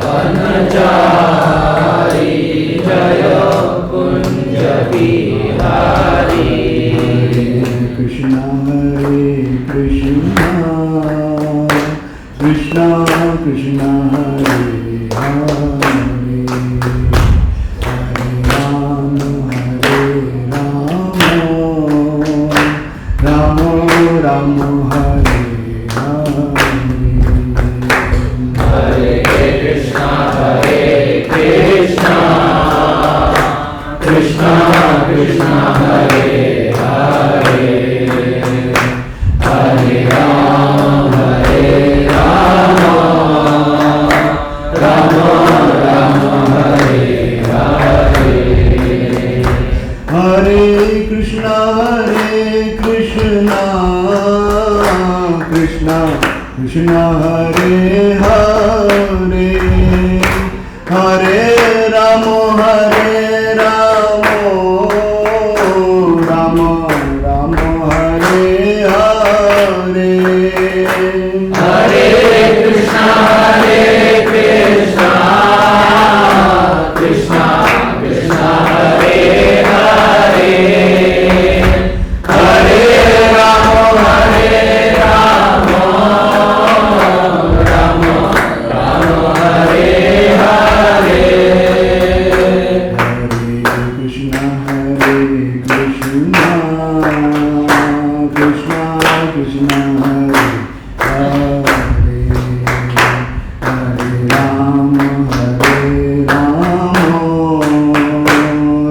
वनचारी जय कुंज बिहारी। कृष्णा कृष्णा कृष्णा हरे हरे, हरे राम राम राम हरे हरे। हरे कृष्णा कृष्णा कृष्णा हरे हरे, हरे राम राम राम हरे हरे। हरे कृष्णा कृष्णा कृष्णा हरे हरे, हरे राम राम राम हरे हरे। हरे कृष्णा कृष्णा कृष्णा हरे हरे, हरे राम राम राम हरे हरे। हरे कृष्णा कृष्णा कृष्णा हरे हरे, हरे राम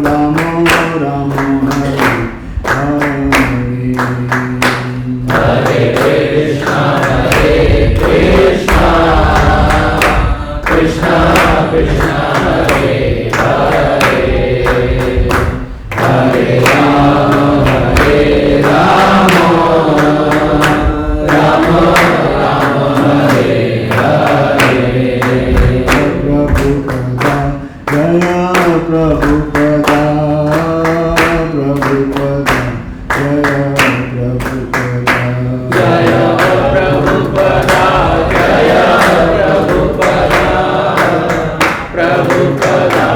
राम राम हरे हरे। हरे कृष्णा कृष्णा कृष्णा हरे हरे, हरे राम राम राम हरे हरे। प्रभुपदा जय प्रभुपदा, प्रभुपदा जय प्रभुपदा, जय प्रभुपदा जय प्रभुपदा, प्रभुपदा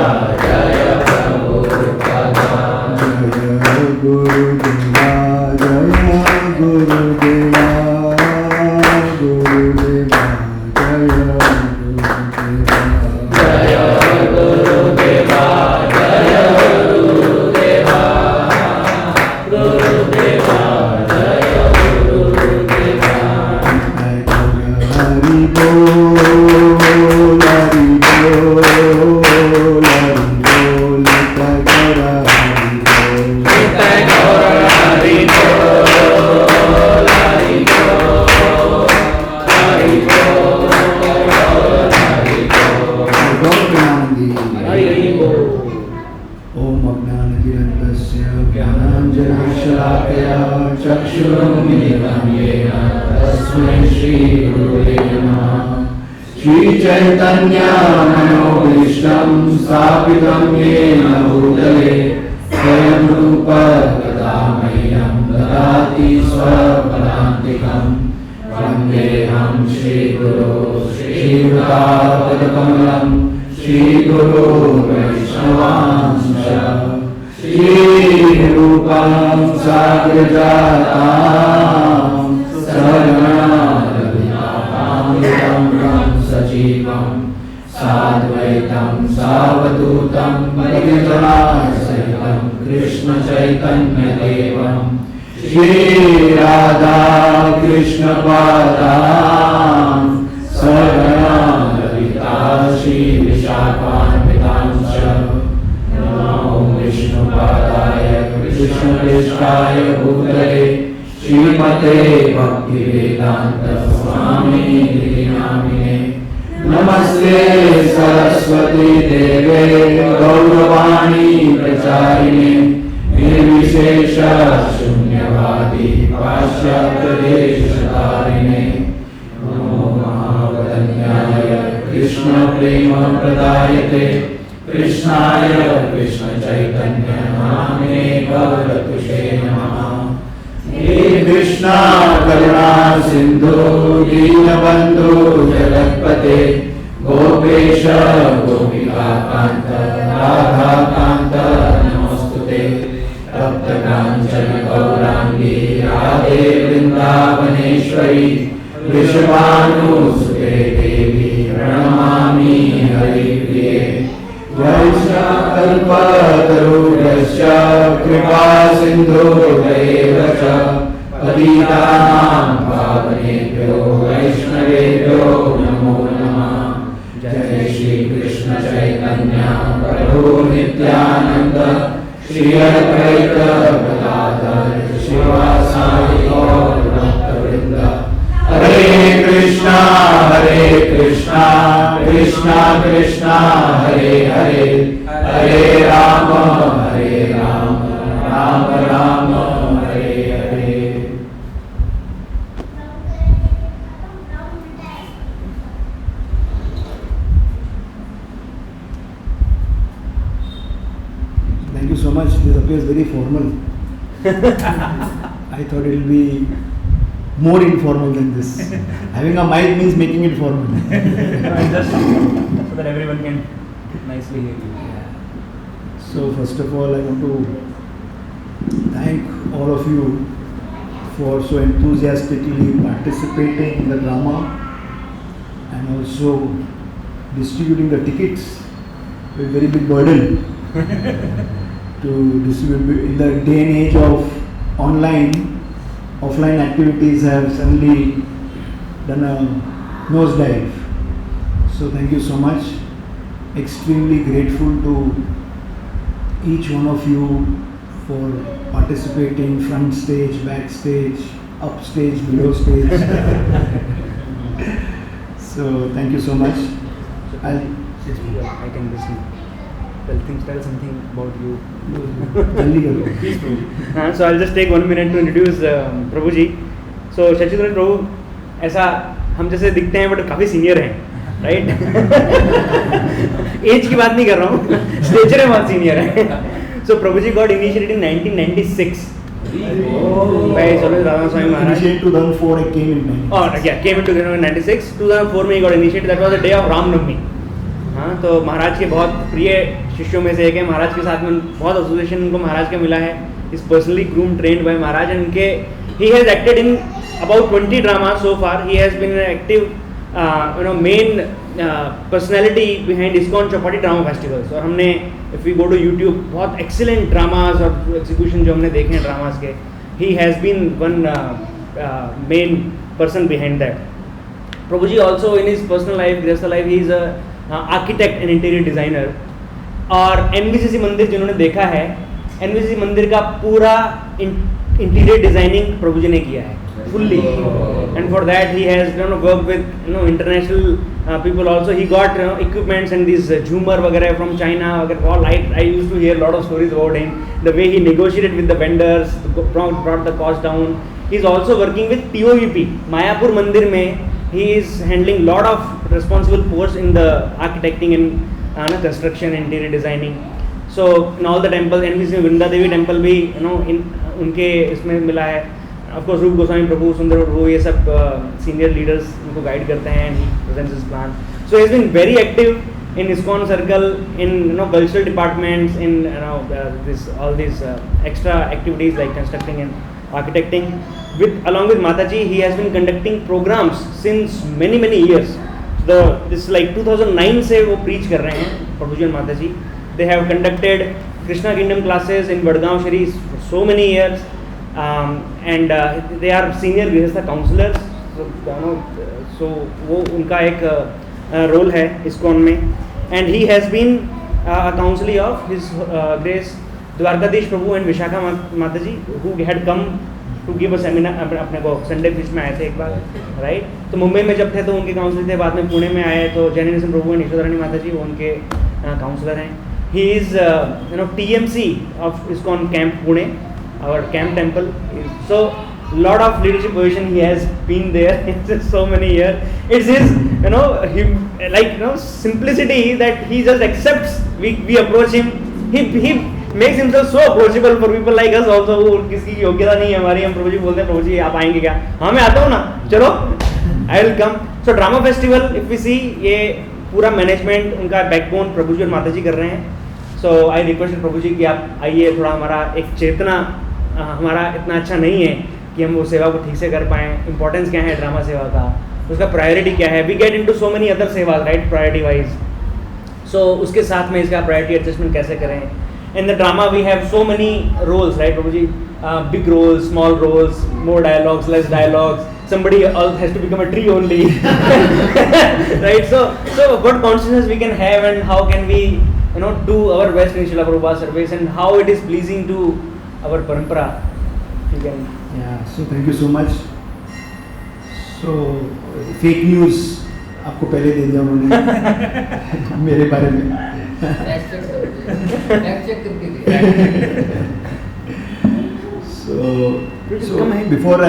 जय प्रभुपदा। जय गुरुदेवा जय गुरुदेवा, गुरुदेवा जय गुरुदेवा, जय गुरुदेवा जय गुरुदेवा, गुरुदेवा जय गुरुदेवा। हरि बोल हरि बोल हरि बोल तगर हरि बोल, नित्य गौर हरि बोल हरि बोल हरि बोल हरि बोल हरि बोल। ओम अज्ञानतिमिरस्य ज्ञानाञ्जनशलाकया चक्षुरुन्मीलितं येन तस्मै श्रीगुरुवे नमः। श्रीचैतन्यमनोभीष्टं स्थापितं येन भूतले स्वयं रूप कदा मह्यं ददाति स्वपदान्तिकं। वन्देऽहं श्रीगुरो श्रीयुतापदकमलं श्रीगुरो वैष्णवांश्च श्रीरूपं साग्रजातां सहगणारघुनाथान्वितं सजीवं साद्वैतं सावधूतं परिजनासहितं कृष्णचैतन्यदेवं श्रीराधा कृष्णपादां सहगणा श्रीविशाखान्वितांश्च। नमो विष्णुपादाय कृष्णदेशाय भूतले श्रीमते भक्तिवेदान्त स्वामिनिधि नामिने। नमस्ते सरस्वती देवे गौरवाणी प्रचारिणे निर्विशेष शून्यवादी पाश्चात्यदेशधारिणे। नमो महावदन्याय कृष्ण प्रेम प्रदायते कृष्णाय कृष्ण चैतन्य नामिने गौरतुषे नमः। हे कृष्णा करुणा सिंधु दीनबंधु जगत्पते गोपेश गोपिकान्त राधाकान्त नमोस्तुते तप्त कांचन गौरांगी राधे वृंदावनेश्वरी वृषभानुसुते देवी प्रणमामि हरिप्रिये कल्पतरुभ्यश्च कृपा सिन्धुभ्यैव च पतितानां पावनेभ्यो वैष्णवेभ्यो नमो नमः। जय श्री कृष्ण चैतन्य प्रभु नित्यानंद श्री अद्वैत गदाधर शिवासादि गौर भक्तवृंद। हरे Krishna Krishna Krishna Hare Hare Hare Ram Ram Ram Hare Hare. Thank you so much. This appears very formal. I thought it will be more informal than this. Having a mic means making it formal. Just so that everyone can nicely hear you. So first of all, I want to thank all of you for so enthusiastically participating in the drama and also distributing the tickets. A very big burden to distribute in the day and age of offline activities have suddenly done a nosedive. So thank you so much. Extremely grateful to each one of you for participating front stage, backstage, upstage, below stage. So thank you so much. I can listen. Tell something about you. जल्दी करो. So I'll just take 1 minute to introduce Prabhu ji. So Shashi Tanuj प्रभु ऐसा हम जैसे दिखते हैं but काफ़ी senior हैं, right? As की बात नहीं कर रहा हूँ, स्टेचर में बहुत सीनियर है. So Prabhu ji got initiated in 1996. by Swami Radha Swami Maharaj. Initiated 2004, I came in 96. Oh yeah, came into 96. 2004 में he got initiated. That was the day of Ram Navami. हाँ, तो महाराज के बहुत प्रिय शिष्यों में से एक है. महाराज के साथ में बहुत एसोसिएशन उनको महाराज का मिला है. Is personally groom trained by Maharaj and उनके he has acted in about 20 drama so far. He has been an active main personality behind ISKCON Chowpatty drama festivals. और हमने if we go to YouTube बहुत एक्सीलेंट ड्रामाज और execution जो हमने देखे हैं dramas के, he has been one main person behind that. Prabhu ji also in his personal life, grihastha life, he is architect and interior designer. और एनवीसीसी मंदिर जिन्होंने देखा है, एनवीसीसी मंदिर का पूरा इंटीरियर डिज़ाइनिंग प्रभु जी ने किया है fully, and for that he has worked with international people also. He got equipments and these Zhoomer वगैरह from China. All I used to hear a lot of stories about him, the way he negotiated with the vendors, brought the cost down. He is also working with TOVP Mayapur मंदिर में. He is handling lot of responsible posts in the architecting and construction, interior designing. So in all the temples, NVC Vrinda Devi temple भी उनके इसमें मिला है. Of course, रूप गोस्वामी प्रभु सुंदर प्रभु ये सब सीनियर लीडर्स उनको गाइड करते हैं. He presents his plan. So he has been very active in ISKCON circle, in cultural departments, in all these extra activities like constructing and architecting. Along with Mataji, he has been conducting programs since many years. This like 2009 से वो preach कर रहे हैं प्रभु जी और Mataji. They have conducted Krishna Kingdom classes in Vadgaon Shri for so many years. And they are senior गृहस्थ counselors. So वो उनका एक रोल है ISKCON में. And he has been a counselee of His Grace Dwarkadhish Prabhu and Vishakha माताजी, who had come to give a seminar. अपने को Sunday fish में आए थे एक बार, राइट? तो मुंबई में जब थे तो उनके काउंसलर थे. बाद में पुणे में आए तो जैनिनिज्म प्रभु and यशोधरानी माताजी वो उनके काउंसलर हैं. He is TMC of ISKCON Camp Pune, our camp temple. So lot of leadership position he has been there in so many years. It's his simplicity that he just accepts. We approach him, he makes himself so approachable for people like us also. वो किसी की योग्यता नहीं है हमारी, हम प्रभु जी बोलते हैं प्रभु जी आप आएंगे क्या? हाँ मैं आता हूँ ना, चलो I will come. So drama festival if we see, ये पूरा मैनेजमेंट उनका बैकबोन प्रभु जी और माता जी कर रहे हैं. सो आई रिक्वेस्ट प्रभु जी कि आप आइए, थोड़ा हमारा एक चेतना हमारा इतना अच्छा नहीं है कि हम वो सेवा को ठीक से कर पाएँ. इंपॉर्टेंस क्या है ड्रामा सेवा का, उसका प्रायोरिटी क्या है. We get into so many other सेवा, राइट, प्रायोरिटी वाइज. सो उसके साथ में इसका प्रायोरिटी एडजस्टमेंट कैसे करें. In the drama we have so many roles, right, Prabhuji? Big roles, small roles, more dialogues, less dialogues. Somebody else has to become a tree only, right? So what consciousness we can have, and how can we, do our best in Srila Prabhupada's service, and how it is pleasing to our parampara. You can. Yeah. So thank you so much. So fake news आपको पहले दे दिया उन्होंने मेरे बारे में. So before I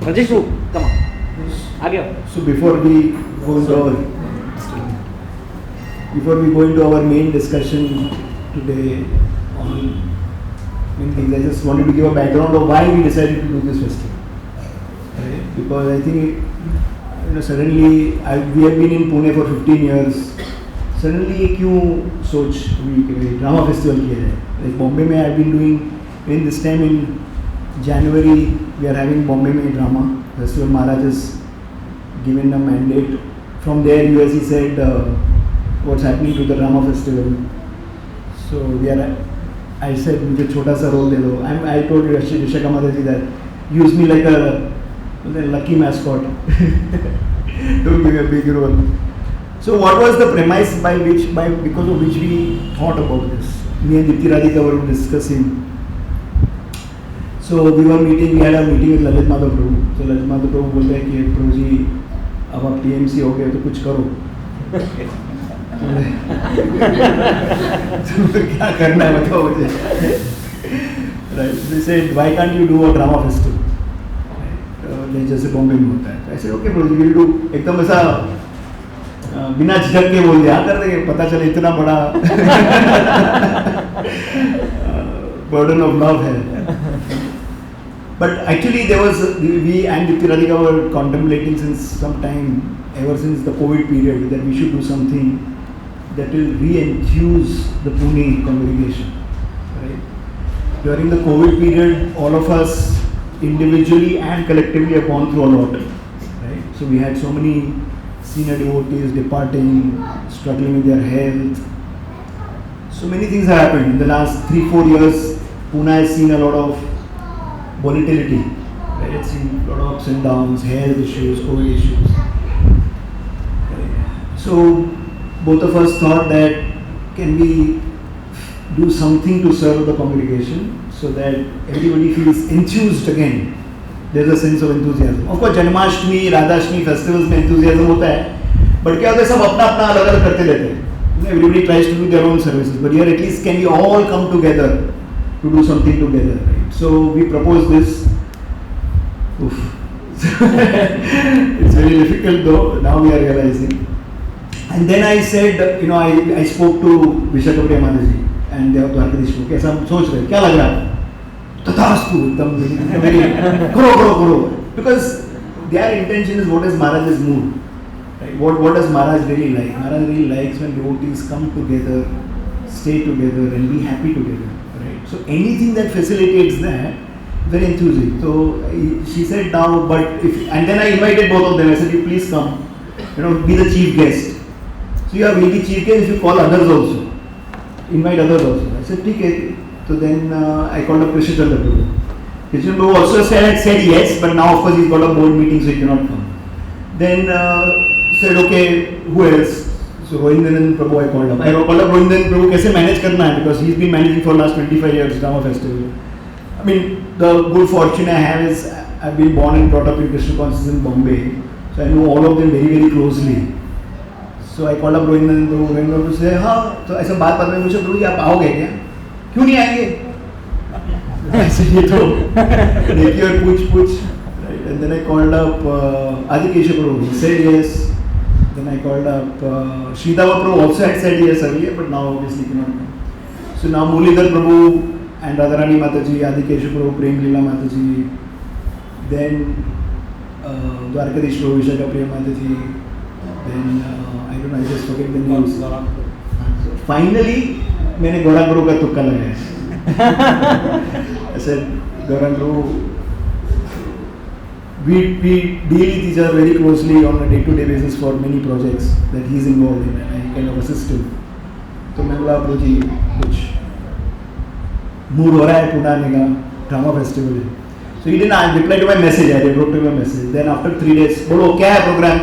Rajesh, come on. आगे आओ. So before we go into our main discussion today on main things, I just wanted to give a background of why we decided to do this festival. Right? Because I think suddenly we have been in Pune for 15 years. Suddenly ये क्यों सोच हुई कि drama festival किया जाए. Like Bombay में I've been doing in this time in January we are having Bombay में drama festival. Maharaj has given a mandate. From there USC said what's happening to the drama festival. So I said मुझे छोटा सा role दे दो. I told Rishika Mataji that use me like a lucky mascot. Don't give me a big role. So what was the premise because of which we thought about this? Me and Dipti Radhika were discussing. So we had a meeting with Lalit Madhav Prabhu. So Lalit Madhav Prabhu बोलते हैं कि प्रभु जी अब आप TMC हो गए तो कुछ करो. तो क्या करना है बताओ मुझे. Right? They said why can't you do a drama festival? जैसे बॉम्बे में होता है. ऐसे okay Prabhu ji will do. एकदम ऐसा बिना झिझक के बोल दिया कर देंगे. पता चले इतना बड़ा burden of love है. But actually there was we and Dipti Radhika were contemplating since some time, ever since the COVID period, that we should do something that will re-enthuse the Pune congregation. Right? During the COVID period, all of us individually and collectively have gone through a lot. Right? So we had so many senior devotees departing, struggling with their health. So many things have happened. In the last 3-4 years, Pune has seen a lot of volatility. Right? It's seen a lot of ups and downs, health issues, COVID issues. Right? So both of us thought that can we do something to serve the congregation so that everybody feels enthused again. There's a sense of enthusiasm. Of course, Janmashtami, Radhashtami festivals में enthusiasm होता है, but क्या होता है सब अपना अलग अलग करते रहते हैं. Everybody tries to do their own services, but here at least can we all come together to do something together. Right? So we propose this. Oof. It's very difficult though. Now we are realizing. And then I said, I spoke to Vishakapuriya Mataji and Dwarkadish को कैसा सोच रहे क्या लग रहा है. तथास्तु एकदम करो. Because their intention is what is Maharaj's mood. Right? What does Maharaj really like? Maharaj really likes when devotees come together, stay together and be happy together. Right? So anything that facilitates that, very enthusiastic. So she said now, and then I invited both of them. I said, you please come, be the chief guest. So you are really chief guest if you call others also. Invite others also. I said, okay. So then I called up Krishna Prabhu. Krishna Prabhu also said yes, but now of course he's got a board meeting so he cannot come. Then said, okay, who else? So Rohindanan Prabhu I called up. I called up Rohindanan Prabhu, कैसे manage करना है, because he's been managing for last 25 years drama festival. I mean, the good fortune I have is I've been born and brought up in Krishna consciousness in Bombay, so I know all of them very very closely. So I called up Rohindanan Prabhu. Rohindanan Prabhu said, हाँ, तो ऐसा बात में मुझे प्रभु जी आप आओगे क्या? क्यों नहीं आएंगे? ऐसे ये तो देखिए और पूछ. And then I called up Adikesha Prabhu. He said yes. Then I called up Sridhava Prabhu also had said yes earlier, but now obviously cannot come. So now Mulidhar Prabhu and Radharani Mataji, Adikesha Prabhu, Prem Leela Mataji. Then Dwarkadhish प्रभु विशाखा प्रिया माता जी, then I don't know, I just forget the names. Finally मैंने गौरंग गुरु का तुक्का लगाया. I said Gaurang Guru, we deal with each other very closely on a day-to-day basis for many projects that he is involved in, and I kind of assist him. तो मैं बोला प्रभु जी कुछ mood हो रहा है पुणे आने का, ड्रामा फेस्टिवल है. So he didn't reply to my message. I wrote to him a message. Then after 3 days, बोलो क्या है programme?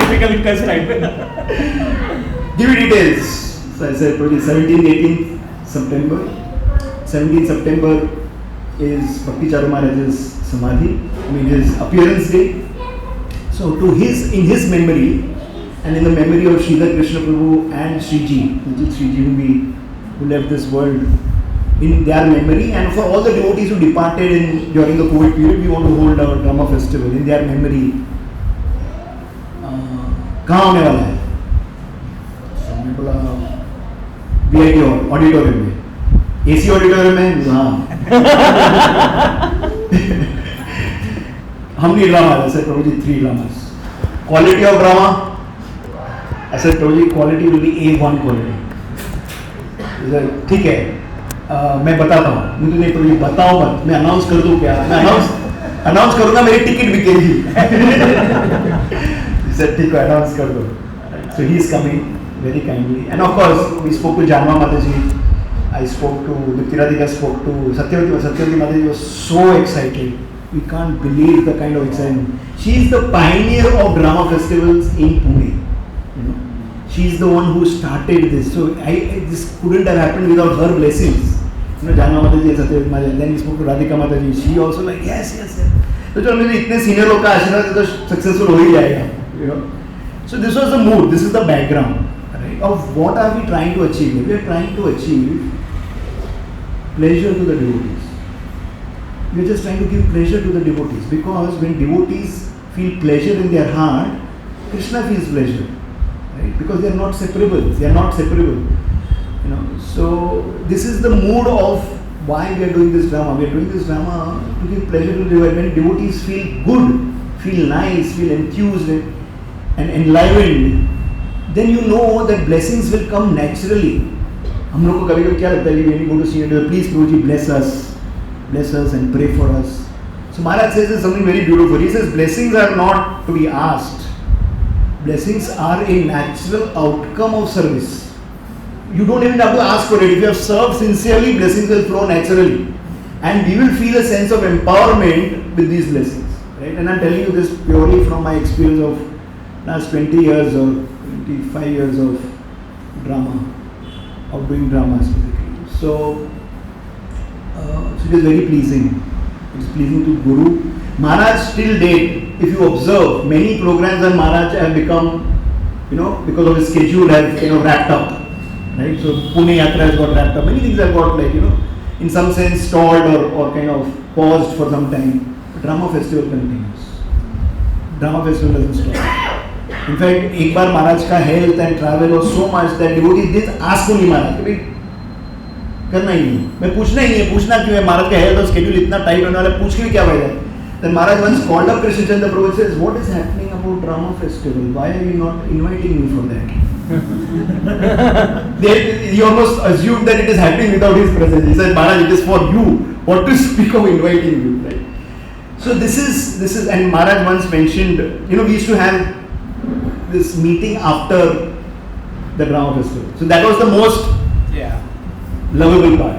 Typical Vikas type. Give me details. So I said probably 17th, 18th September. 17th September is Bhakti Charu Maharaj's Samadhi. I mean his appearance day. So in his memory and in the memory of Sridhar Krishna Prabhu and Sriji, which is Sriji who left this world, in their memory, and for all the devotees who departed during the COVID period, we want to hold our drama festival in their memory. कहाँ होने वाला है? So मैं बोला VIP auditorium में, AC auditorium में, हाँ. How many dramas? I said probably 3 dramas. Quality of drama? I said probably quality will be A1 quality. He said ठीक है. मैं बताता हूँ. मुझे नहीं तो ये बताओ मत. मैं अनाउंस कर दूँ क्या? मैं अनाउंस करूँगा मेरी टिकट बिकेगी. He said ठीक है अनाउंस कर दो. So he is coming very kindly. And of course we spoke to Janma Mataji. I spoke to Diptiradika, spoke to Satyavati Mataji was so excited. We can't believe the kind of excitement. She is the pioneer of drama festivals in Pune. You know, she is the one who started this. So this couldn't have happened without her blessings. You know, Janma Mataji, Satyavati Mataji. Then we spoke to Radhika Mataji. She also like yes. तो जो मेरे इतने senior लोग का आशीर्वाद है तो successful हो ही जाएगा. You know. So this was the mood. This is the background. Right? Of what are we trying to achieve? We are trying to achieve pleasure to the devotees. We are just trying to give pleasure to the devotees, because when devotees feel pleasure in their heart, Krishna feels pleasure, right? Because they are not separable. You know. So this is the mood of why we are doing this drama. We are doing this drama to give pleasure to the devotees. When devotees feel good, feel nice, feel enthused and enlivened, then you know that blessings will come naturally. हम लोग को कभी-कभी क्या लगता है कि when we go to see it, please Prabhuji bless us and pray for us. So Maharaj says something very beautiful. He says blessings are not to be asked. Blessings are a natural outcome of service. You don't even have to ask for it. If you have served sincerely, blessings will flow naturally. And we will feel a sense of empowerment with these blessings. Right? And I'm telling you this purely from my experience of last 20 years or 25 years of drama, of doing dramas basically. So it is very pleasing. It's pleasing to Guru. Maharaj till date, if you observe, many programs on Maharaj have become, because of his schedule, have wrapped up. Right? So Pune Yatra has got wrapped up. Many things have got in some sense stalled or kind of paused for some time. But Drama Festival continues. Drama Festival doesn't stop. In fact, एक बार महाराज का health and travel was so much that devotees didn't ask only महाराज कि करना ही नहीं, मैं पूछना ही नहीं है, पूछना क्यों है, महाराज का हेल्थ और स्केड्यूल इतना टाइट होने वाला है, पूछ के भी क्या फायदा है. Then Maharaj once called up Krishna Chandra Prabhu and says, what is happening about drama festival? Why are you not inviting me for that? He almost assumed that it is happening without his presence. He said, Maharaj, it is for you. What to speak of inviting you? Right? So this is, and Maharaj once mentioned, we used to have this meeting after the drama festival. So that was the most lovable part.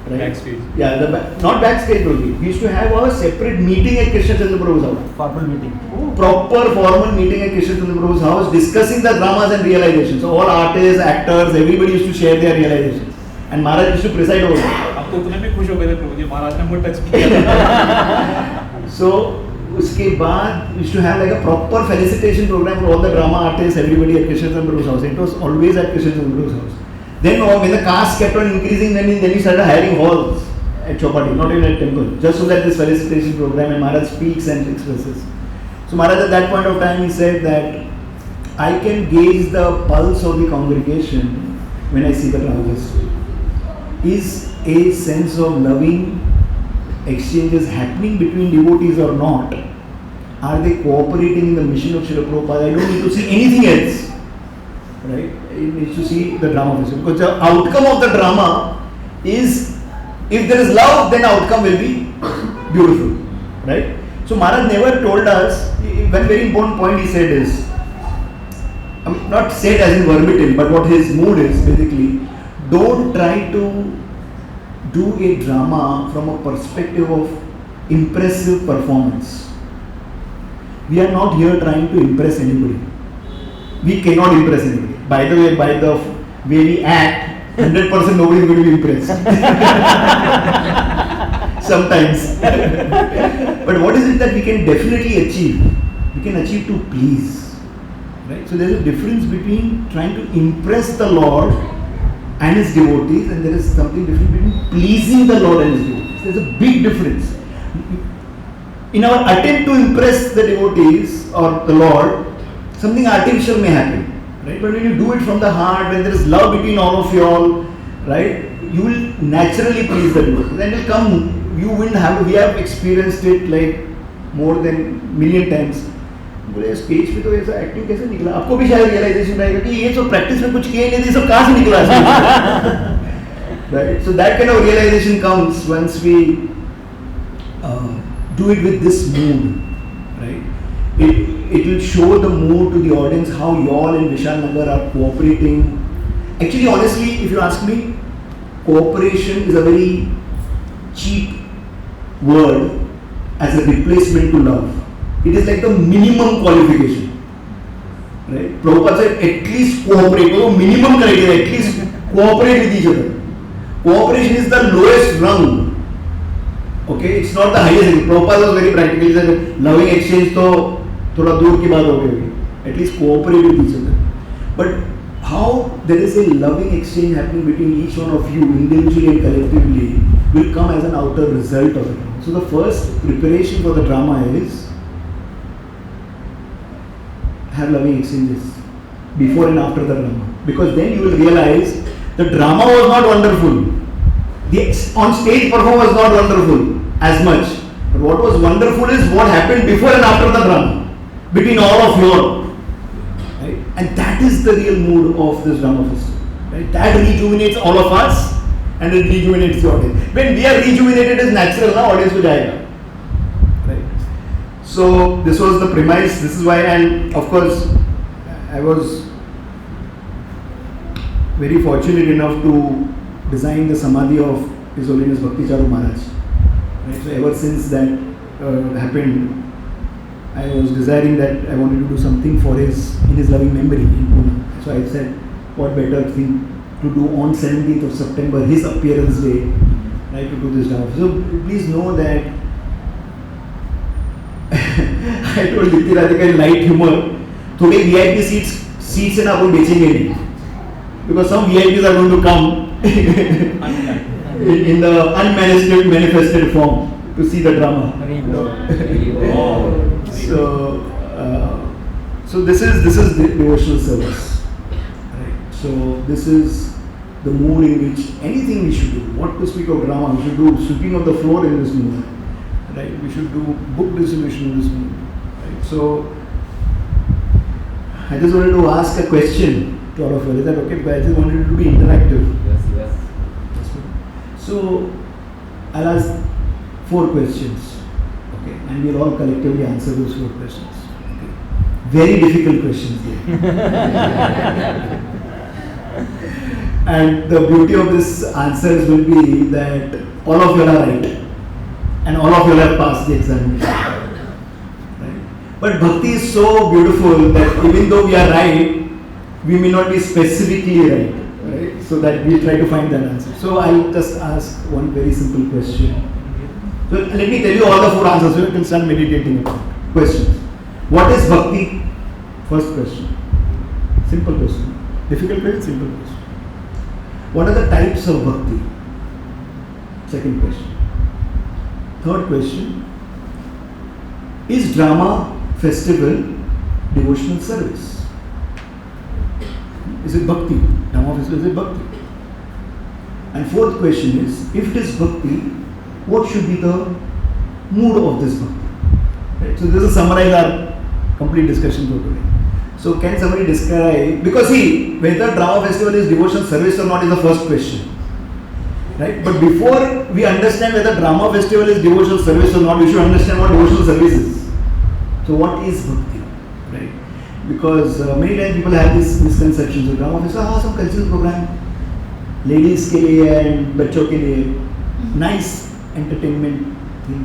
Right? Backstage. Yeah, not backstage only. We used to have a separate meeting at Krishna Chandra Prabhu's house. Formal meeting. Proper formal meeting at Krishna Chandra Prabhu's house, discussing the dramas and realizations. So all artists, actors, everybody used to share their realizations. And Maharaj used to preside over it. अब तो उतने भी खुश हो गए थे प्रभु जी, महाराज ने मुझे टच किया. So उसके बाद we used to have like a proper felicitation program for all the drama artists, everybody at Krishna Chandra Prabhu's house. It was always at Krishna Chandra Prabhu's house. Then when the caste kept on increasing, then we started hiring halls at Chopati, not even at temple, just so that this felicitation program and Maharaj speaks and expresses. So Maharaj at that point of time he said that I can gauge the pulse of the congregation when I see the drama festival. Is a sense of loving exchanges happening between devotees or not, are they cooperating in the mission of Srila Prabhupada? I don't need to see anything else. Right? You need to see the drama festival. Because the outcome of the drama is, if there is love, then outcome will be beautiful. Right? So Maharaj never told us, one very important point he said is, I mean, not said as in verbatim, but what his mood is basically, don't try to do a drama from a perspective of impressive performance. We are not here trying to impress anybody. We cannot impress anybody. By the way, by the way we act, 100% nobody is going to be impressed. Sometimes. But what is it that we can definitely achieve? We can achieve to please. Right? So there is a difference between trying to impress the Lord and his devotees, and there is something different between pleasing the Lord and his devotees. There is a big difference. In our attempt to impress the devotees or the Lord, something artificial may happen. Right? But when you do it from the heart, when there is love between all of you all, right, you will naturally please the devotees. And it will come, you will have, we have experienced it like more than million times. बोले stage पे तो ऐसा acting कैसे निकला? आपको भी शायद realisation रहेगा कि ये तो प्रैक्टिस में कुछ किए नहीं थे, सब कहाँ से निकला? Right? So that kind of realization comes once we do it with this mood, right? It will show the mood to the audience how you all in Vishal Nagar are cooperating. Actually, honestly, if you ask me, cooperation is a very cheap word as a replacement to love. It is like the minimum qualification, right? Prabhupada said at least cooperate. No minimum criteria, at least cooperate with each other. Cooperation is the lowest rung. Okay, it's not the highest. Prabhupada was very practical. He said loving exchange तो थोड़ा दूर की बात हो गई. At least cooperate with each other. But how there is a loving exchange happening between each one of you individually and collectively will come as an outer result of it. So the first preparation for the drama is have loving exchanges before and after the drama, because then you will realize the drama was not wonderful, the on stage performance was not wonderful as much, but what was wonderful is what happened before and after the drama between all of you all, right? And that is the real mood of this drama festival, right? That rejuvenates all of us and it rejuvenates the audience. When we are rejuvenated, it is natural, na audience will jayega. So this was the premise, this is why, and of course I was very fortunate enough to design the Samadhi of His Holiness Bhakti Charu Maharaj. Right? So ever since that happened, I was desiring that I wanted to do something for in his loving memory in Pune. So I said, what better thing to do on 17th of September, his appearance day, right, to do this drama. So please know that I told Dipti Radhika in light humor, थोड़े VIP seats है ना वो बेचेंगे नहीं, because some VIPs are going to come in the unmanifested form to see the drama. So this is the devotional service, right? So this is the mood in which anything we should do. What to speak of drama, we should do sweeping of the floor in this mood, right? We should do book distribution in this mood, right? So I just wanted to ask a question to all of you. Is that okay? Because I just wanted it to be interactive. Yes. So I'll ask 4 questions, okay, and we'll all collectively answer those 4 questions. Okay. Very difficult questions there. And the beauty of this answers will be that all of you are right, and all of you have passed the examination. Right? But bhakti is so beautiful that even though we are right, we may not be specifically right. Right? So that we try to find that answer. So I'll just ask one very simple question. So let me tell you all the 4 answers so you can start meditating about it. Questions. What is bhakti? First question. Simple question. Difficult question, simple question. What are the types of bhakti? Second question. Third question. Is drama festival devotional service? Is it bhakti? Drama festival, is it bhakti? And fourth question is, if it is bhakti, what should be the mood of this bhakti? Right? So this will summarize our complete discussion for today. So can somebody describe, because see, whether drama festival is devotional service or not is the first question. Right? But before we understand whether drama festival is devotional service or not, we should understand what devotional service is. So what is bhakti? Right? Because many times people have this misconception. So drama festival, some cultural program, ladies के लिए and बच्चों के लिए, nice entertainment thing.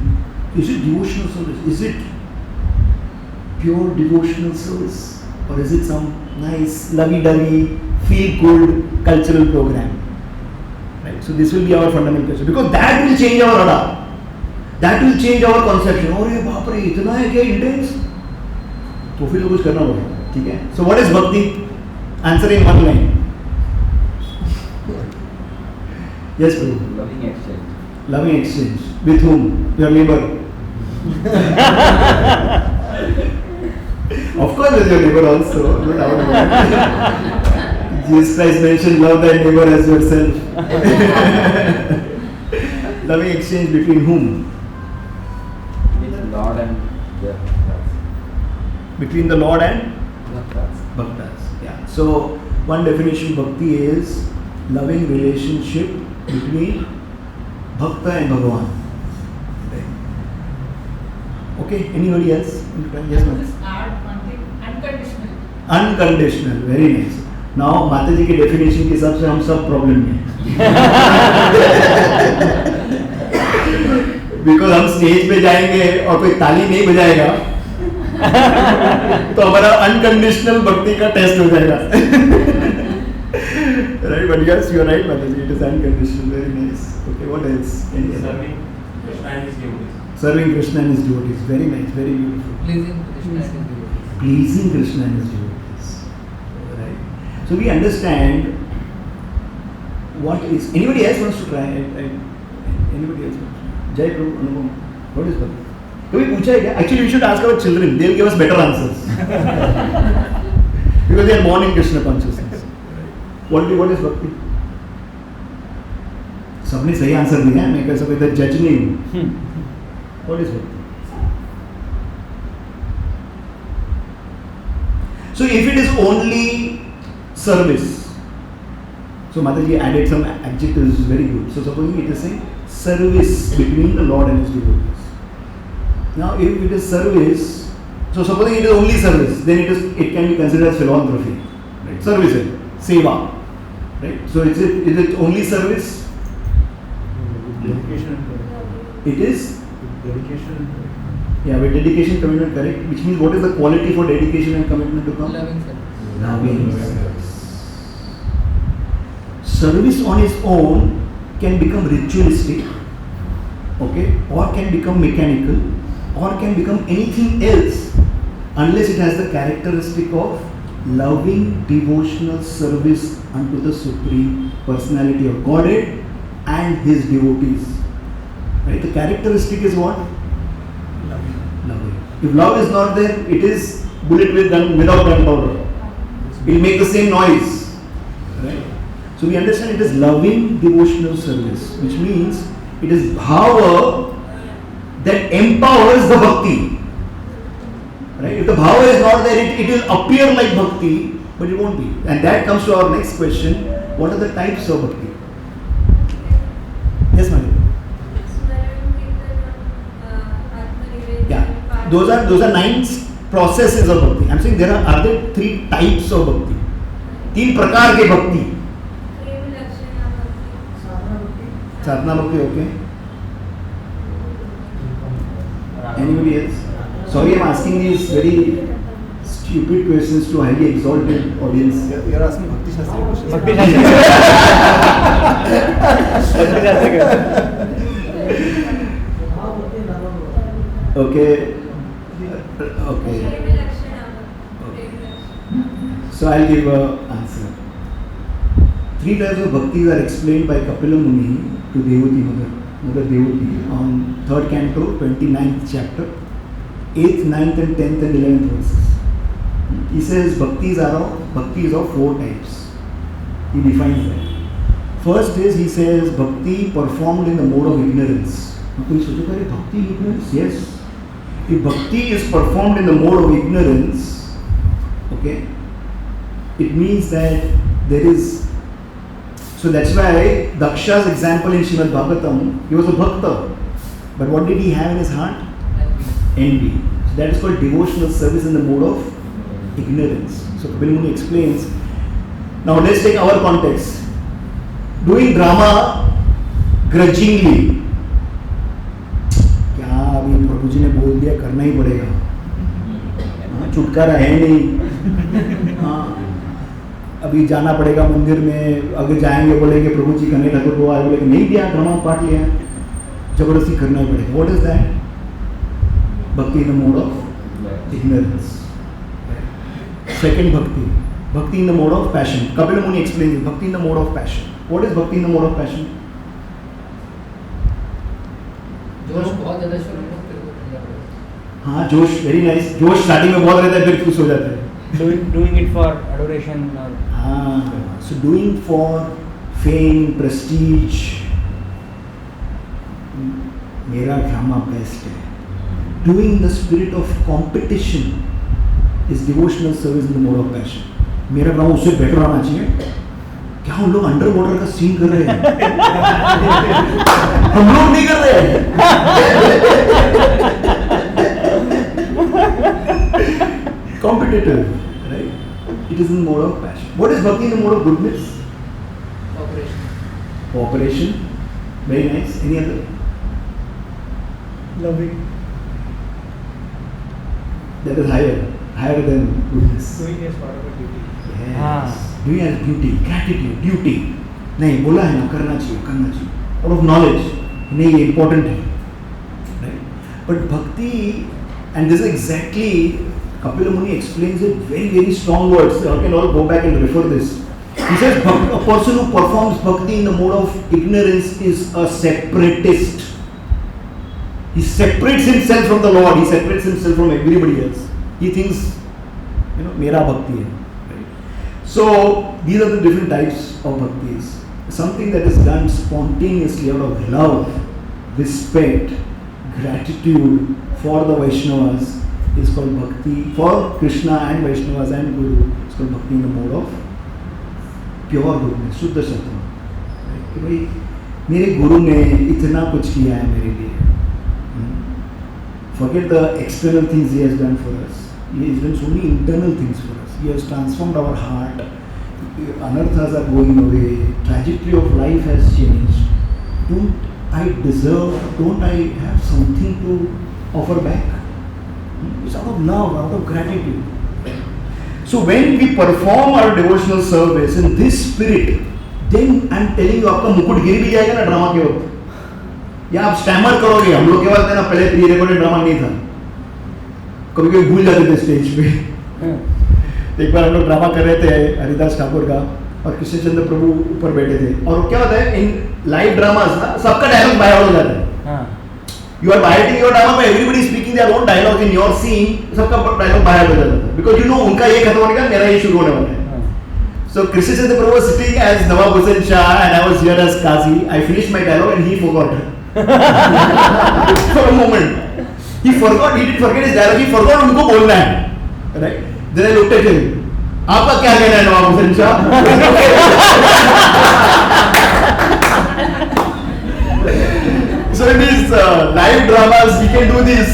Is it devotional service? Is it pure devotional service? Or is it some nice, lovey-dovey, feel-good cultural program? Right? So this will be our fundamental question. Because that will change our radar. That will change our conception. Oh, बाप रे, इतना है क्या intense? तो फिर तो कुछ करना होगा, ठीक है? So what is bhakti? Answer in one line. Yes, bro. Loving exchange. Loving exchange. With whom? Your neighbor. Of course, with your neighbor also. No doubt about it. Jesus Christ mentioned, love thy neighbor as yourself. Loving exchange between whom? With Lord and the Between the Lord and Bhaktas. Bhaktas. Yeah. So one definition bhakti is loving relationship between Bhakta and Bhagavan. Right. Okay. Anybody else? Yes, ma'am. Just add one thing, unconditional. Unconditional. Very nice. Now माता जी के definition के हिसाब से हम सब problem में हैं. Because हम stage पे जाएंगे और कोई ताली नहीं बजाएगा तो हमारा unconditional भक्ति का test हो जाएगा. Right, but yes, you are right, Mataji. It is unconditional. Very nice. Okay, what else? Any other? Serving Krishna and his devotees. Serving Krishna and his devotees. Very nice. Very beautiful. Pleasing Krishna and his devotees. Pleasing Krishna and his devotees. Right. So we understand what is. Anybody else wants to try? Anybody else wants to try? Jai Prabhu, Anupam. What is bhakti? कभी पूछा है क्या? Actually, we should ask our children. They will give us better answers. Because they are born in Krishna consciousness. What is bhakti? सबने सही answer दिया है. मैं कैसा कोई जज नहीं हूँ. What is bhakti? So if it is only service, so Mataji added some adjectives, very good. So supposing it is saying service between the Lord and his devotees. Now if it is service, so supposing it is only service, then it can be considered as philanthropy. Right? Service, seva. Right? So is it only service? Dedication. It is? Dedication. Yeah, with dedication, commitment, correct. Which means what is the quality for dedication and commitment to come? Loving service. Loving service. Service on its own can become ritualistic, okay, or can become mechanical, or can become anything else, unless it has the characteristic of loving devotional service unto the Supreme Personality of Godhead and His devotees. Right? The characteristic is what? Loving. If love is not there, it is bullet with gun without gunpowder. It will make the same noise. Right? So we understand it is loving devotional service, which means it is bhava that empowers the bhakti. Right? If the bhava is not there, it will appear like bhakti, but it won't be. And that comes to our next question: what are the types of bhakti? Yes, Madam. Yeah, those are 9 processes of bhakti. I'm saying are there 3 types of bhakti? 3 प्रकार के भक्ति. साधना bhakti, okay. Anybody else? Sorry, I'm asking these very stupid questions to highly exalted audience. You're asking Bhakti Shastri questions. Bhakti Shastri. Bhakti Shastri. Okay. Okay. So I'll give an answer. 3 types of bhaktis are explained by Kapila Muni to Devati Mother Devati on 3rd canto, 29th chapter, 8th, 9th and 10th and 11th verses. He says bhakti is of 4 types. He defines that. First is, he says, bhakti performed in the mode of ignorance. कोई सोचेगा अरे भक्ति ignorance? Yes. If bhakti is performed in the mode of ignorance, okay, it means that there is. So that's why Daksha's example in Srimad Bhagavatam, he was a bhakta, but what did he have in his heart? Envy. So that is called devotional service in the mode of ignorance. So Kapil Muni explains. Now let's take our context. Doing drama grudgingly. क्या अभी प्रभु जी ने बोल दिया करना ही पड़ेगा, हाँ छुटकारा है नहीं, हाँ अभी जाना पड़ेगा मंदिर में, अगर जाएंगे बोलेंगे प्रभु जी करने ठाकुर को, आज बोलेंगे नहीं दिया ड्रामा पार्ट लिया, जबरदस्ती करना ही पड़ेगा. What is that? Bhakti in the mode of ignorance. Second bhakti, bhakti in the mode of passion. Kapil Muni explains it, bhakti in the mode of passion. What is bhakti in the mode of passion? जोश बहुत ज़्यादा शुरू में फिर वो ठंडा पड़ेगा. हाँ जोश, वेरी नाइस. जोश स्टार्टिंग में बहुत रहता है, फिर खुश हो जाता है. doing it for adoration or हाँ, so doing for fame, prestige. मेरा ड्रामा बेस्ट है. Doing the spirit of competition is devotional service in the mode of passion. मेरा ड्रामा उससे बेटर आना चाहिए. क्या हम लोग अंडर वाटर का सीन कर रहे हैं? हम लोग नहीं कर रहे हैं. Competitive, right? It is in the mode of passion. What is bhakti in the mode of goodness? Operation. Cooperation. Very nice. Any other? Loving. That is higher than goodness. Doing as part of a duty. Yes. हाँ. Doing as duty, gratitude, duty. नहीं बोला है ना, करना चाहिए. Out of knowledge. नहीं ये important है. Right? But bhakti, and this is exactly, Kapil Muni explains it very, very strong words. You can all go back and refer this. He says a person who performs bhakti in the mode of ignorance is a separatist. He separates himself from the Lord. He separates himself from everybody else. He thinks, mera bhakti hai. Right? So these are the different types of bhaktis. Something that is done spontaneously out of love, respect, gratitude for the Vaishnavas is called bhakti. For Krishna and Vaishnavas and Guru, it's called bhakti in the mode of pure goodness, Shuddha Sattva. कि भाई मेरे गुरु ने इतना कुछ किया है मेरे लिए. Forget the external things he has done for us. He has done so many internal things for us. He has transformed our heart. Anarthas are going away. Trajectory of life has changed. Don't I deserve? Don't I have something to offer back? It's out of love, out of gratitude. So when we perform our devotional service in this spirit, then I am telling you, आपका मुकुट गिर भी जाएगा ना drama के वक्त. या आप स्टैमर करोगे. हम लोग के वक्त ना पहले प्री रिकॉर्डेड ड्रामा नहीं था. कभी कभी भूल जाते थे स्टेज पे. एक बार हम लोग ड्रामा कर रहे थे हरिदास ठाकुर का और कृष्णचंद्र प्रभु ऊपर बैठे थे. और क्या होता है इन लाइव ड्रामास ना सबका डायलॉग बाय आउट हो जाता है. You are biting your drama, but everybody is speaking their own dialogue in your scene. सबका डायलॉग बाहर हो जाता है. Because you know उनका ये खत्म होने का मेरा ये शुरू होने वाला है. So Krishnachandra Prabhu was sitting as Nawab Hussain Shah and I was here as Qazi. I finished my dialogue and he forgot. For a moment, he forgot. He didn't forget his dialogue. He forgot उनको बोलना है. Right? Then I looked at him. आपका क्या कहना है नवाब Hussain Shah? So in these live dramas, we can do this.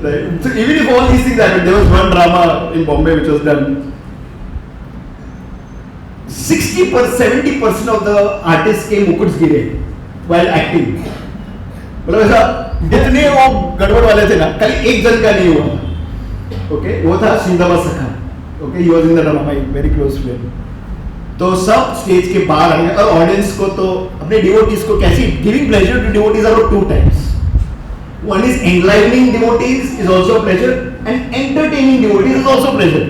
Right. So even if all these things happen, there was one drama in Bombay which was done. 70% of the artists के मुकुट्स गिरे while acting. मतलब ऐसा इतने वो गड़बड़ वाले थे ना, कल एक जन का नहीं हुआ. Okay, वो था सिंदाबाद सखा. Okay, he was in the drama, my very close friend. तो सब स्टेज के बाहर आए और ऑडियंस को तो अपने डिवोटीज को कैसी giving pleasure to devotees are two types. One is enlivening devotees is also pleasure and entertaining devotees is also pleasure.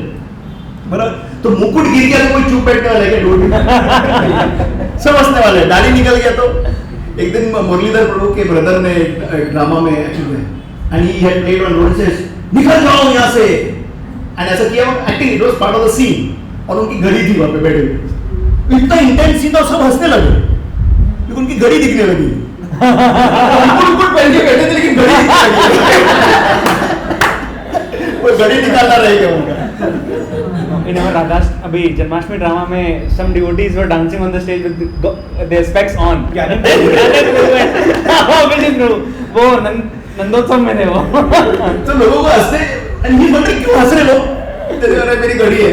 बराबर. तो मुकुट गिर गया तो कोई चुप बैठने वाला है क्या डिवोटी? सब हंसने वाले. डाली निकल गया तो एक दिन मुरलीधर प्रभु के ब्रदर ने ड्रामा में actually and he had played on role says निकल जाओ यहाँ से. एंड ऐसा किया acting. It was part of the scene. और उनकी घड़ी थी वहाँ पे बैठे हुए। इतना इंटेंस सीन था, सब हंसने लगे क्योंकि उनकी घड़ी दिखने लगी। बिल्कुल पहन के बैठे थे लेकिन घड़ी दिखने लगी। वो घड़ी निकालना रह गया उनका। In our Radha, अभी जन्माष्टमी ड्रामा में some devotees were dancing on the stage with their specs on. वो नंदोत्सव में थे वो। तो लोगों को हंसते, and he wondered क्यों हंस रहे लोग? तेरे मेरी घड़ी है।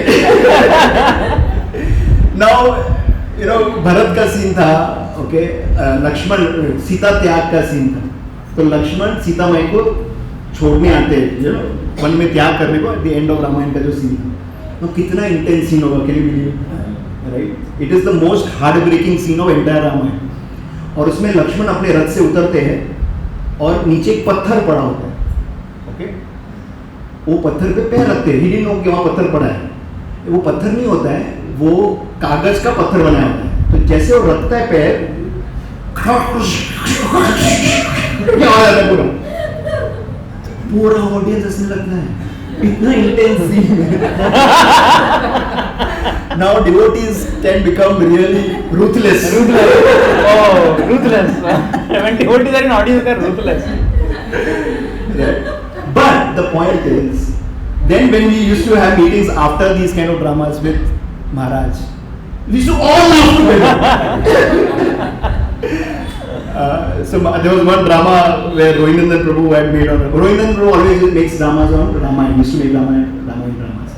Now, you know, भरत का सीन था, ओके, लक्ष्मण सीता त्याग का सीन था। तो लक्ष्मण सीता माई को छोड़ने आते हैं, वन में त्याग करने को, at the end of Ramayan का जो सीन था, तो कितना इंटेंस सीन होगा, can you believe, right? It is the most heartbreaking scene of entire Ramayan. और उसमें लक्ष्मण अपने रथ से उतरते हैं और नीचे एक पत्थर पड़ा होता है, ओके, वो पत्थर पे पैर रखते हैं, ही डिडंट नो कि वहाँ पत्थर पड़ा है। वो पत्थर नहीं होता है, वो कागज का पत्थर बनाया होता है। तो जैसे वो रखता है पैर, क्या हो जाता है पूरा, पूरा ऑडियंस हंसने लगता है, इतना इंटेंस सीन है। Now devotees can become really ruthless. Oh, ruthless. When devotees are in audience, they are ruthless. Right. But the point is, then when we used to have meetings after these kind of dramas with Maharaj, we used to all laugh together. So there was one drama where Rohinandan Prabhu had made on. Rohinandan Prabhu always makes dramas on Ramayana. He used to make Ramayana dramas.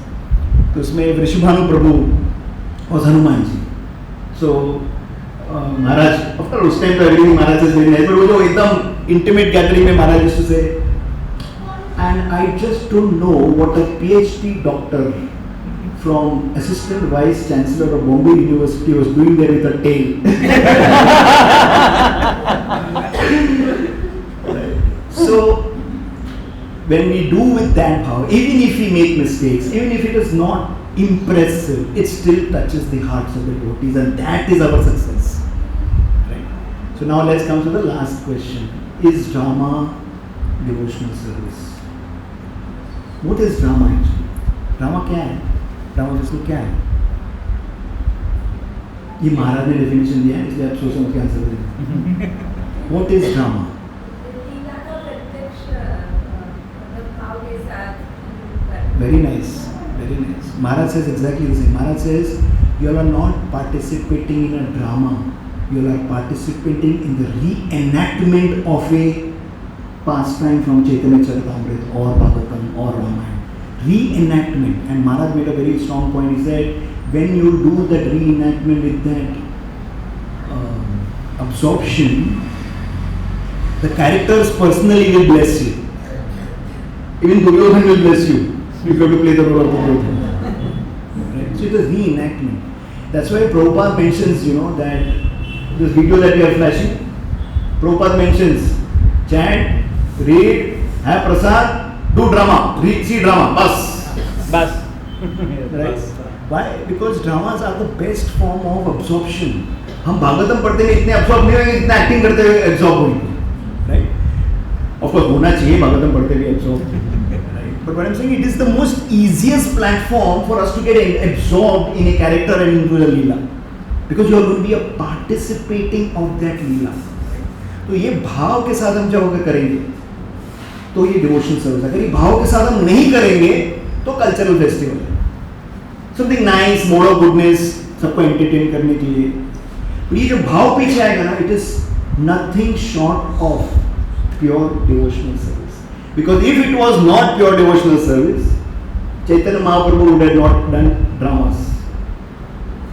तो उसमें वृषभानु प्रभु और Hanuman ji. So Maharaj, after उस time तो everything Maharaj is very nice, but वो जो एकदम intimate gathering में Maharaj used to say, and I just don't know what a PhD doctor from Assistant Vice Chancellor of Bombay University was doing there with a tail. So when we do with that power, even if we make mistakes, even if it is not impressive, it still touches the hearts of the devotees, and that is our success. Right? So now let's come to the last question. Is drama devotional service? What is drama actually? Drama क्या है? Drama जिसको क्या है? ये महाराज ने definition दिया है, इसलिए आप सोच समझ के आंसर देंगे। What is drama? Very nice, very nice. Maharaj says exactly the same. Maharaj says you are not participating in a drama, you are participating in the reenactment of a pastime from Chaitanya Charitamrita or Bhagavatam or Ramayana. Reenactment. And Maharaj made a very strong point. He said when you do that reenactment with that absorption, the characters personally will bless you. Even Duryodhan will bless you if you have to play the role of Duryodhan. Right? So it is reenactment. That's why Prabhupada mentions, that this video that we are flashing, Prabhupada mentions chant, read, have prasad, do drama, read, see drama, bas. Right? Why? Because dramas are the best form of absorption. हम भागवतम पढ़ते हुए इतने absorb नहीं होंगे, इतना acting करते हुए absorb होंगे. Right? Of course होना चाहिए भागवतम पढ़ते हुए absorb. Right? But what I'm saying, it is the most easiest platform for us to get absorbed in a character and into the leela, because you are going to be a participating of that leela. तो ये भाव के साथ हम जब करेंगे तो ये डिवोशनल सर्विस। अगर ये भाव के साथ हम नहीं करेंगे तो कल्चरल फेस्टिवल है, something nice, mode of goodness, सबको एंटरटेन करने के लिए। तो ये जो भाव पीछे आएगा ना, it is nothing short of pure devotional service. Because if it was not pure devotional service, Chaitanya Mahaprabhu would have not done dramas,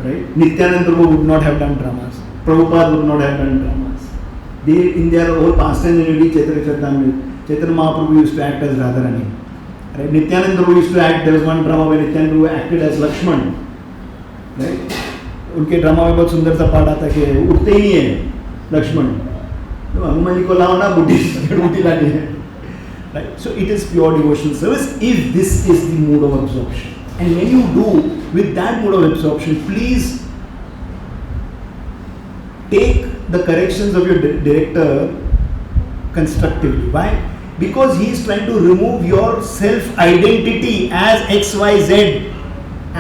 right? Nityananda Prabhu would not have done dramas. Prabhupada would not have done dramas. They, in their whole pastime, when you read Chaitanya Charitamrita, Chaitanya Mahaprabhu used to act as Radharani. Right? Nityananda Prabhu used to act. There was one drama where Nityananda Prabhu acted as Lakshman. Right? उनके drama में बहुत सुंदर सा part आता है कि उठते ही नहीं है लक्ष्मण, तो हनुमान जी को लाओ ना, बूटी लानी है. Right? So it is pure devotional service if this is the mood of absorption. And when you do with that mood of absorption, please take the corrections of your director constructively. Why? Because he is trying to remove your self-identity as XYZ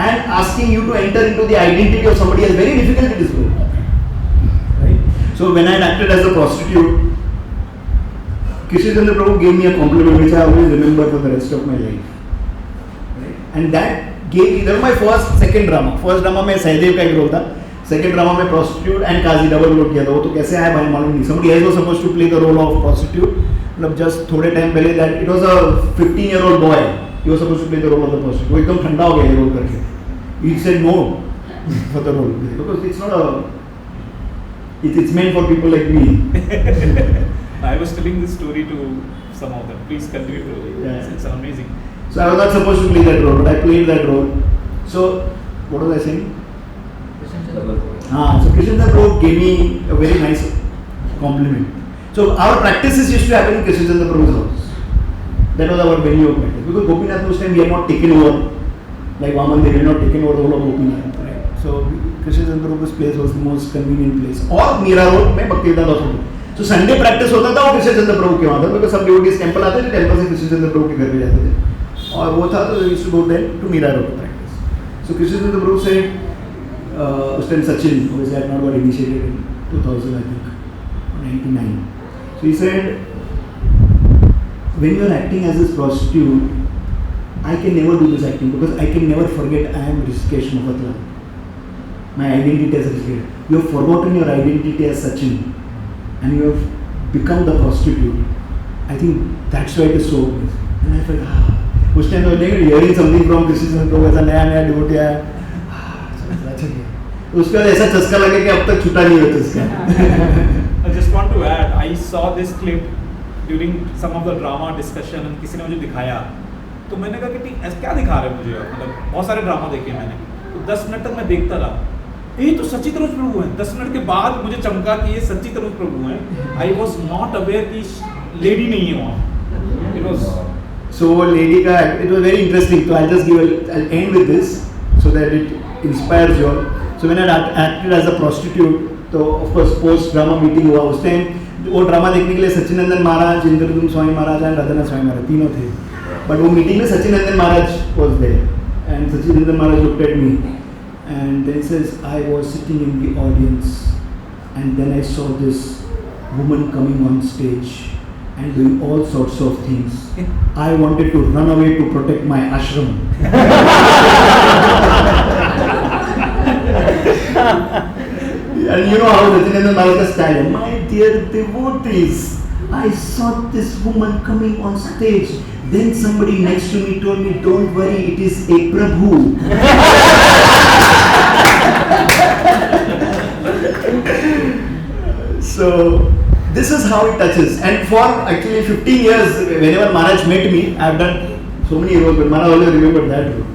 and asking you to enter into the identity of somebody else. Very difficult it is, bro. Right? So when I had acted as a prostitute, Krishna Chandra Prabhu gave me a compliment which I always remember for the rest of my life. Right? And that gave me, that was my second drama. First drama में सहदेव का एक role था. Second drama में prostitute and काजी double role किया था. वो तो कैसे आया भाई मालूम नहीं. Somebody else was supposed to play the role of prostitute. मतलब just थोड़े टाइम पहले that it was a 15-year-old boy. He was supposed to play the role of the prostitute. वो एकदम ठंडा हो गया ये रोल करके. He said no for the role because it's not a. It's meant for people like me. I was telling this story to some of them. Please continue. Yeah. It's amazing. So I was not supposed to play that role, but I played that role. So what was I saying? So Krishna Chandra Prabhu gave me a very nice compliment. So our practices used to happen in Krishna Chandra Prabhu's house. That was our venue of practice. Because Gopinath those time we had not taken over, like Vaman, they had not taken over the whole of Gopinath. Right? So Krishna Chandra Prabhu's place was the most convenient place. Or Meera Road में Bhaktivedanta Hospital. So Sunday practice होता था वो कृष्ण चंद्र प्रभु के वहाँ था because सब devotees temple आते थे टेम्पल से कृष्ण चंद्र प्रभु के घर पे जाते थे और वो था तो used to go then to Meera Road practice. So Krishna Chandra Prabhu said उस time Sachin obviously had not got initiated in 2000 I think or 99. So he said when you are acting as this prostitute I can never do this acting because I can never forget I am Rishikesh Mufatla. My identity as Rishikesh. You have forgotten your identity as Sachin. And you have become the prostitute. I think that's why it is so obvious. And I felt, उस time तो hearing something from Krishna Chandra Prabhu ऐसा नया devotee आया, अच्छा किया. उसके बाद ऐसा चस्का लगे कि अब तक छूटा नहीं होता इसका. I just want to add, I saw this clip during some of the drama discussion and किसी ने मुझे दिखाया, तो मैंने कहा कि ऐसा क्या दिखा रहे हैं मुझे, मतलब बहुत सारे ड्रामा देखे मैंने, तो 10 मिनट तक मैं देखता रहा. ये तो सच्ची तनुज प्रभु हैं. 10 मिनट के बाद मुझे चमका कि ये सच्ची तनुज प्रभु हैं. आई वॉज नॉट अवेयर कि लेडी नहीं है वहाँ. इट वॉज So lady का it was very interesting. So I'll end with this so that it inspires you all. So when I acted as a prostitute, तो of course post drama meeting हुआ. उस time वो drama देखने के लिए सच्चिनंदन महाराज, इंद्रदुम्न स्वामी महाराज और राधानाथ स्वामी महाराज तीनों थे. But वो मीटिंग में सच्चिनंदन महाराज was there and सच्चिनंदन Maharaj looked at me. And then he says, I was sitting in the audience and then I saw this woman coming on stage and doing all sorts of things. I wanted to run away to protect my ashram. And you know how Sachinandan Maharaj's style. My dear devotees, I saw this woman coming on stage. Then somebody next to me told me, don't worry, it is a Prabhu. So this is how it touches. And for actually 15 years, whenever Maharaj met me, I have done so many roles, but Maharaj always remembered that role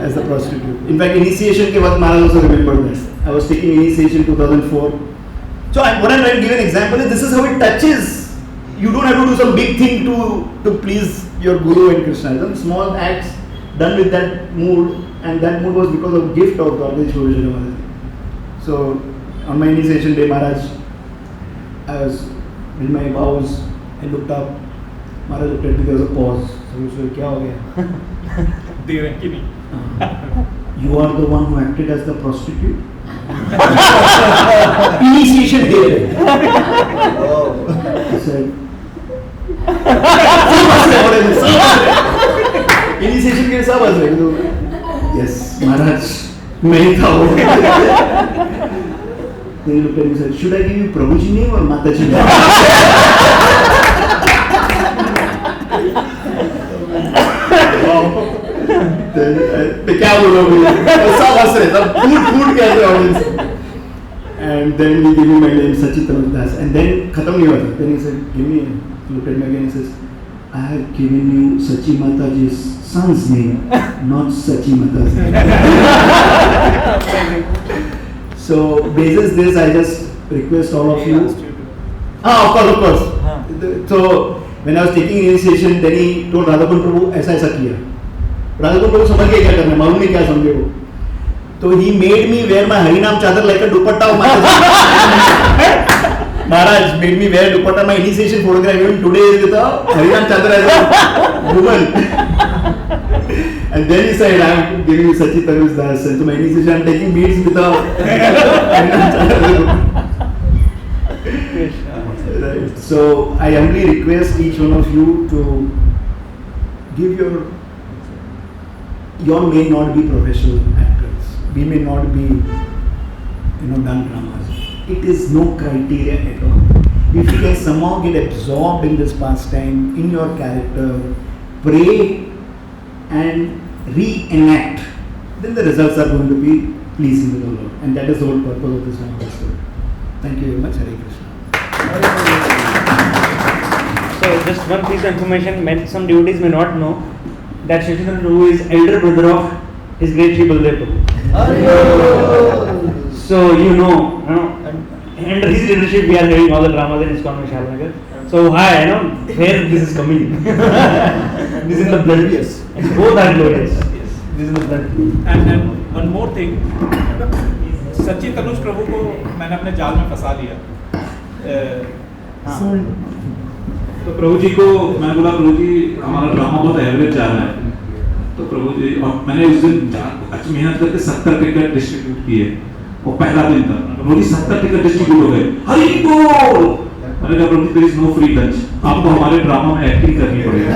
as a prostitute. In fact, initiation ke waqt Maharaj also remembered that. I was taking initiation 2004. So what I'm trying to give an example is this is how it touches. You don't have to do some big thing to please your Guru and Krishna. Some small acts done with that mood, and that mood was because of gift of God. So on my initiation day, Maharaj, I was in my vows. I looked up. Maharaj looked at me. There was a pause. So he said, "Kya ho gaya?" दे रहे हैं कि नहीं. You are the one who acted as the prostitute. Initiation day. He said. Initiation के सब हंस रहे तो yes महाराज मैं ही था वो. Then he looked at me and said, should I give you Prabhuji name or Mataji name? Then क्या बोलो मुझे सब हंस रहे सब फूट के हंस रहे audience. And then he gave me my name Saci Tanuj Pr and then खत्म नहीं हुआ था. Then he said give me. He looked at me again and says, I have given you Sachi Mataji's son's name, not Sachi Mata's name. So, basis this, I just request all of you. Of course. So, when I was taking initiation, then he told Radhakund Prabhu, ऐसा किया. Radhakund Prabhu समझ गए क्या करना, मालूम नहीं क्या समझे वो. So he made me wear my Harinam chadar like a dupatta of Mataji. Maharaj made me wear dupatta. My initiation photograph even today is with a Harinam Chandra as a woman. And then he said, I am giving you Saci Tanuj Pr. So my initiation, I am taking beads with a Harinam Chandra. Right. So I humbly request each one of you to give your may not be professional actors. We may not be, done dramas. It is no criteria at all. If you can somehow get absorbed in this pastime, in your character, pray and reenact, then the results are going to be pleasing to the Lord. And that is the whole purpose of this drama festival. Thank you very much. Hare Krishna. So just one piece of information, some devotees may not know that Saci Tanuj Pr is elder brother of his great Shri Baldev Prabhu. So under his leadership we are having all the dramas in ISKCON Vishal Nagar. So where this is coming. This is the blood. Yes. Both are glorious. This is the blood. And one more thing, सच्ची तनुज प्रभु को मैंने अपने जाल में फंसा लिया। तो प्रभु जी को मैंने बोला, प्रभु जी हमारा ड्रामा बहुत एवरेज जा रहा है। तो प्रभु जी, और मैंने उस दिन अच्छी मेहनत करके 70 टिकट डिस्ट्रीब्यूट किए और पहला दिन था। प्रभु जी 70 टिकट डिस्ट्रीब्यूट हो गए, हरि बोल। मैंने कहा Prabhu ji there is no free lunch, आपको हमारे ड्रामा में एक्टिंग करनी पड़ेगी।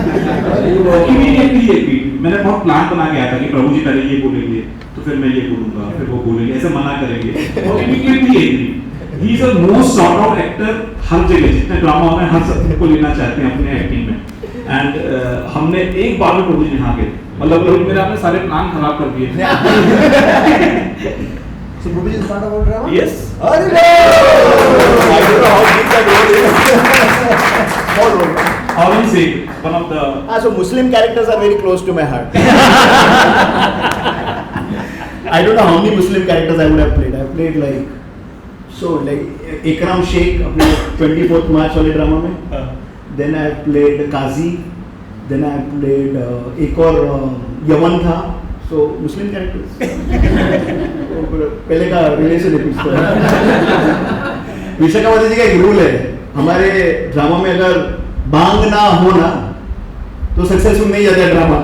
इमीडिएटली मैंने बहुत प्लान बना के आया था कि प्रभु जी पहले ये बोलेंगे तो फिर मैं ये बोलूंगा, फिर वो बोलेंगे, ऐसे मना करेंगे और immediately agree. He is a most sort out actor, हर जगह जितने ड्रामा में हर सबको लेना चाहते हैं अपने एक्टिंग में। एंड हमने एक बार में प्रभु जी ने हाँ गए, मतलब मेरे आपने सारे प्लान खराब कर दिए। So Prabhuji is part of our drama? Yes. I don't know how big that role is. Small role. How will you say one of the So Muslim characters are very close to my heart. I don't know how many Muslim characters I would have played. I played like Ikram Sheikh, अपने 24th March वाले drama में. Then I played Qazi. Then I played एक और Yemen था. So Muslim characters. पहले का relation है कुछ। विशाखापति जी का एक रूल है, हमारे ड्रामा में अगर बांग ना हो ना तो सक्सेसफुल नहीं जाता है drama.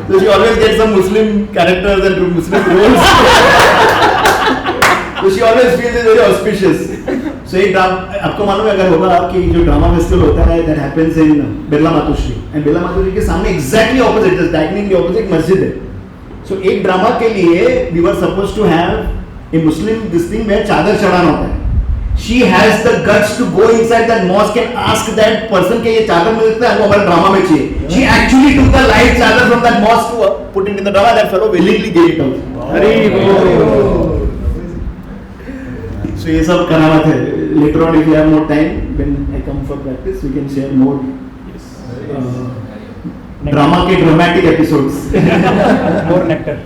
So she always gets some Muslim characters and Muslim roles. So she always feels very auspicious. So एक आपको मालूम है अगर होगा कि जो ड्रामा फेस्टिवल होता है that happens in Birla Matoshree, and Birla Matoshree के सामने exactly opposite, just diagonally opposite मस्जिद है। So एक ड्रामा के लिए we were supposed to have a Muslim this thing where चादर चढ़ाना होता है। She has the guts to go inside that mosque and ask that person कि ये चादर मिलता है वो हमारे ड्रामा में चाहिए। She actually took the light चादर from that mosque to put it in the drama. That fellow willingly gave it out. Hari बोल। So ये सब करावत है। Later on if you have more time when I come for practice we can share more drama के dramatic episodes. More nectar.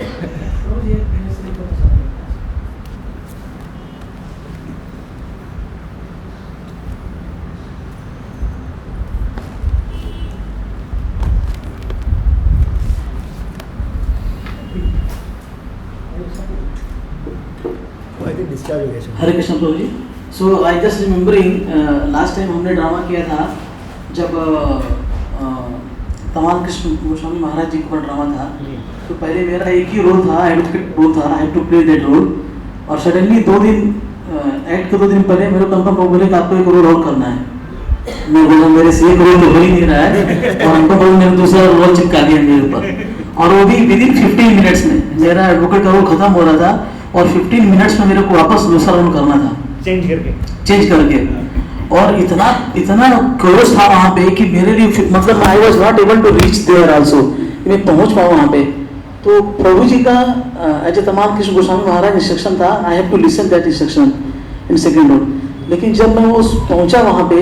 Hare Krishna Prabhu ji. So I just remembering last time हमने drama किया था जब तमाल कृष्ण गोस्वामी महाराज जी का ड्रामा था। तो पहले मेरा एक ही रोल था, एडवोकेट रोल था, I have to play that role. और सडनली 2 दिन एक्ट के 2 दिन पहले मेरे कंपनी को बोले कि आपको एक रोल और करना है। मैं बोला मेरे से एक रोल तो हो ही नहीं रहा है और हमको बोले मेरा दूसरा रोल चिपका दिया मेरे ऊपर। और वो भी विदिन 15 मिनट्स में मेरा एडवोकेट का रोल खत्म हो रहा था और 15 मिनट्स में मेरे को वापस दूसरा रोल करना था, चेंज करके। और इतना क्लोज था वहाँ पे कि मेरे लिए मतलब I was not able to reach there also, मैं पहुँच पाऊँ वहाँ पे। तो प्रभु जी का एज ए तमाम कृष्ण गोस्वामी महाराज इंस्ट्रक्शन था, I have to listen that instruction in second role. लेकिन जब मैं वो पहुँचा वहाँ पे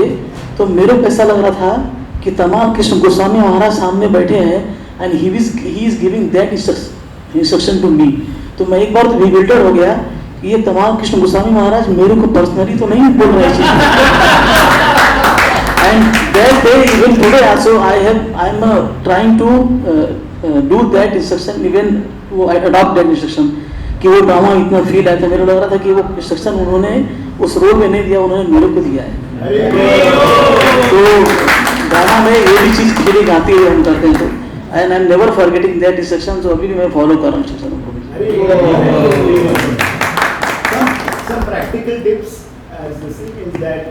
तो मेरे को ऐसा लग रहा था कि तमाम कृष्ण गोस्वामी महाराज सामने बैठे हैं and he is giving that instruction to me. तो मैं एक बार तो विवेल्टेड हो गया कि ये तमाम कृष्ण गोस्वामी महाराज मेरे को पर्सनली तो नहीं बोल रहे हैं। And that day even today also I am trying to do that instruction, even वो अडॉप्ट दैट इंस्ट्रक्शन कि वो ड्रामा इतना फील आया था। मेरे को लग रहा था कि वो इंस्ट्रक्शन उन्होंने उस रोल में नहीं दिया, उन्होंने मेरे को दिया है। तो ड्रामा में ये भी चीज़ फीलिंग आती है हम करते हैं तो and I am never forgetting that instruction, तो अभी भी मैं फॉलो कर रहा हूँ इंस्ट्रक्शन को। Some practical tips as this thing is that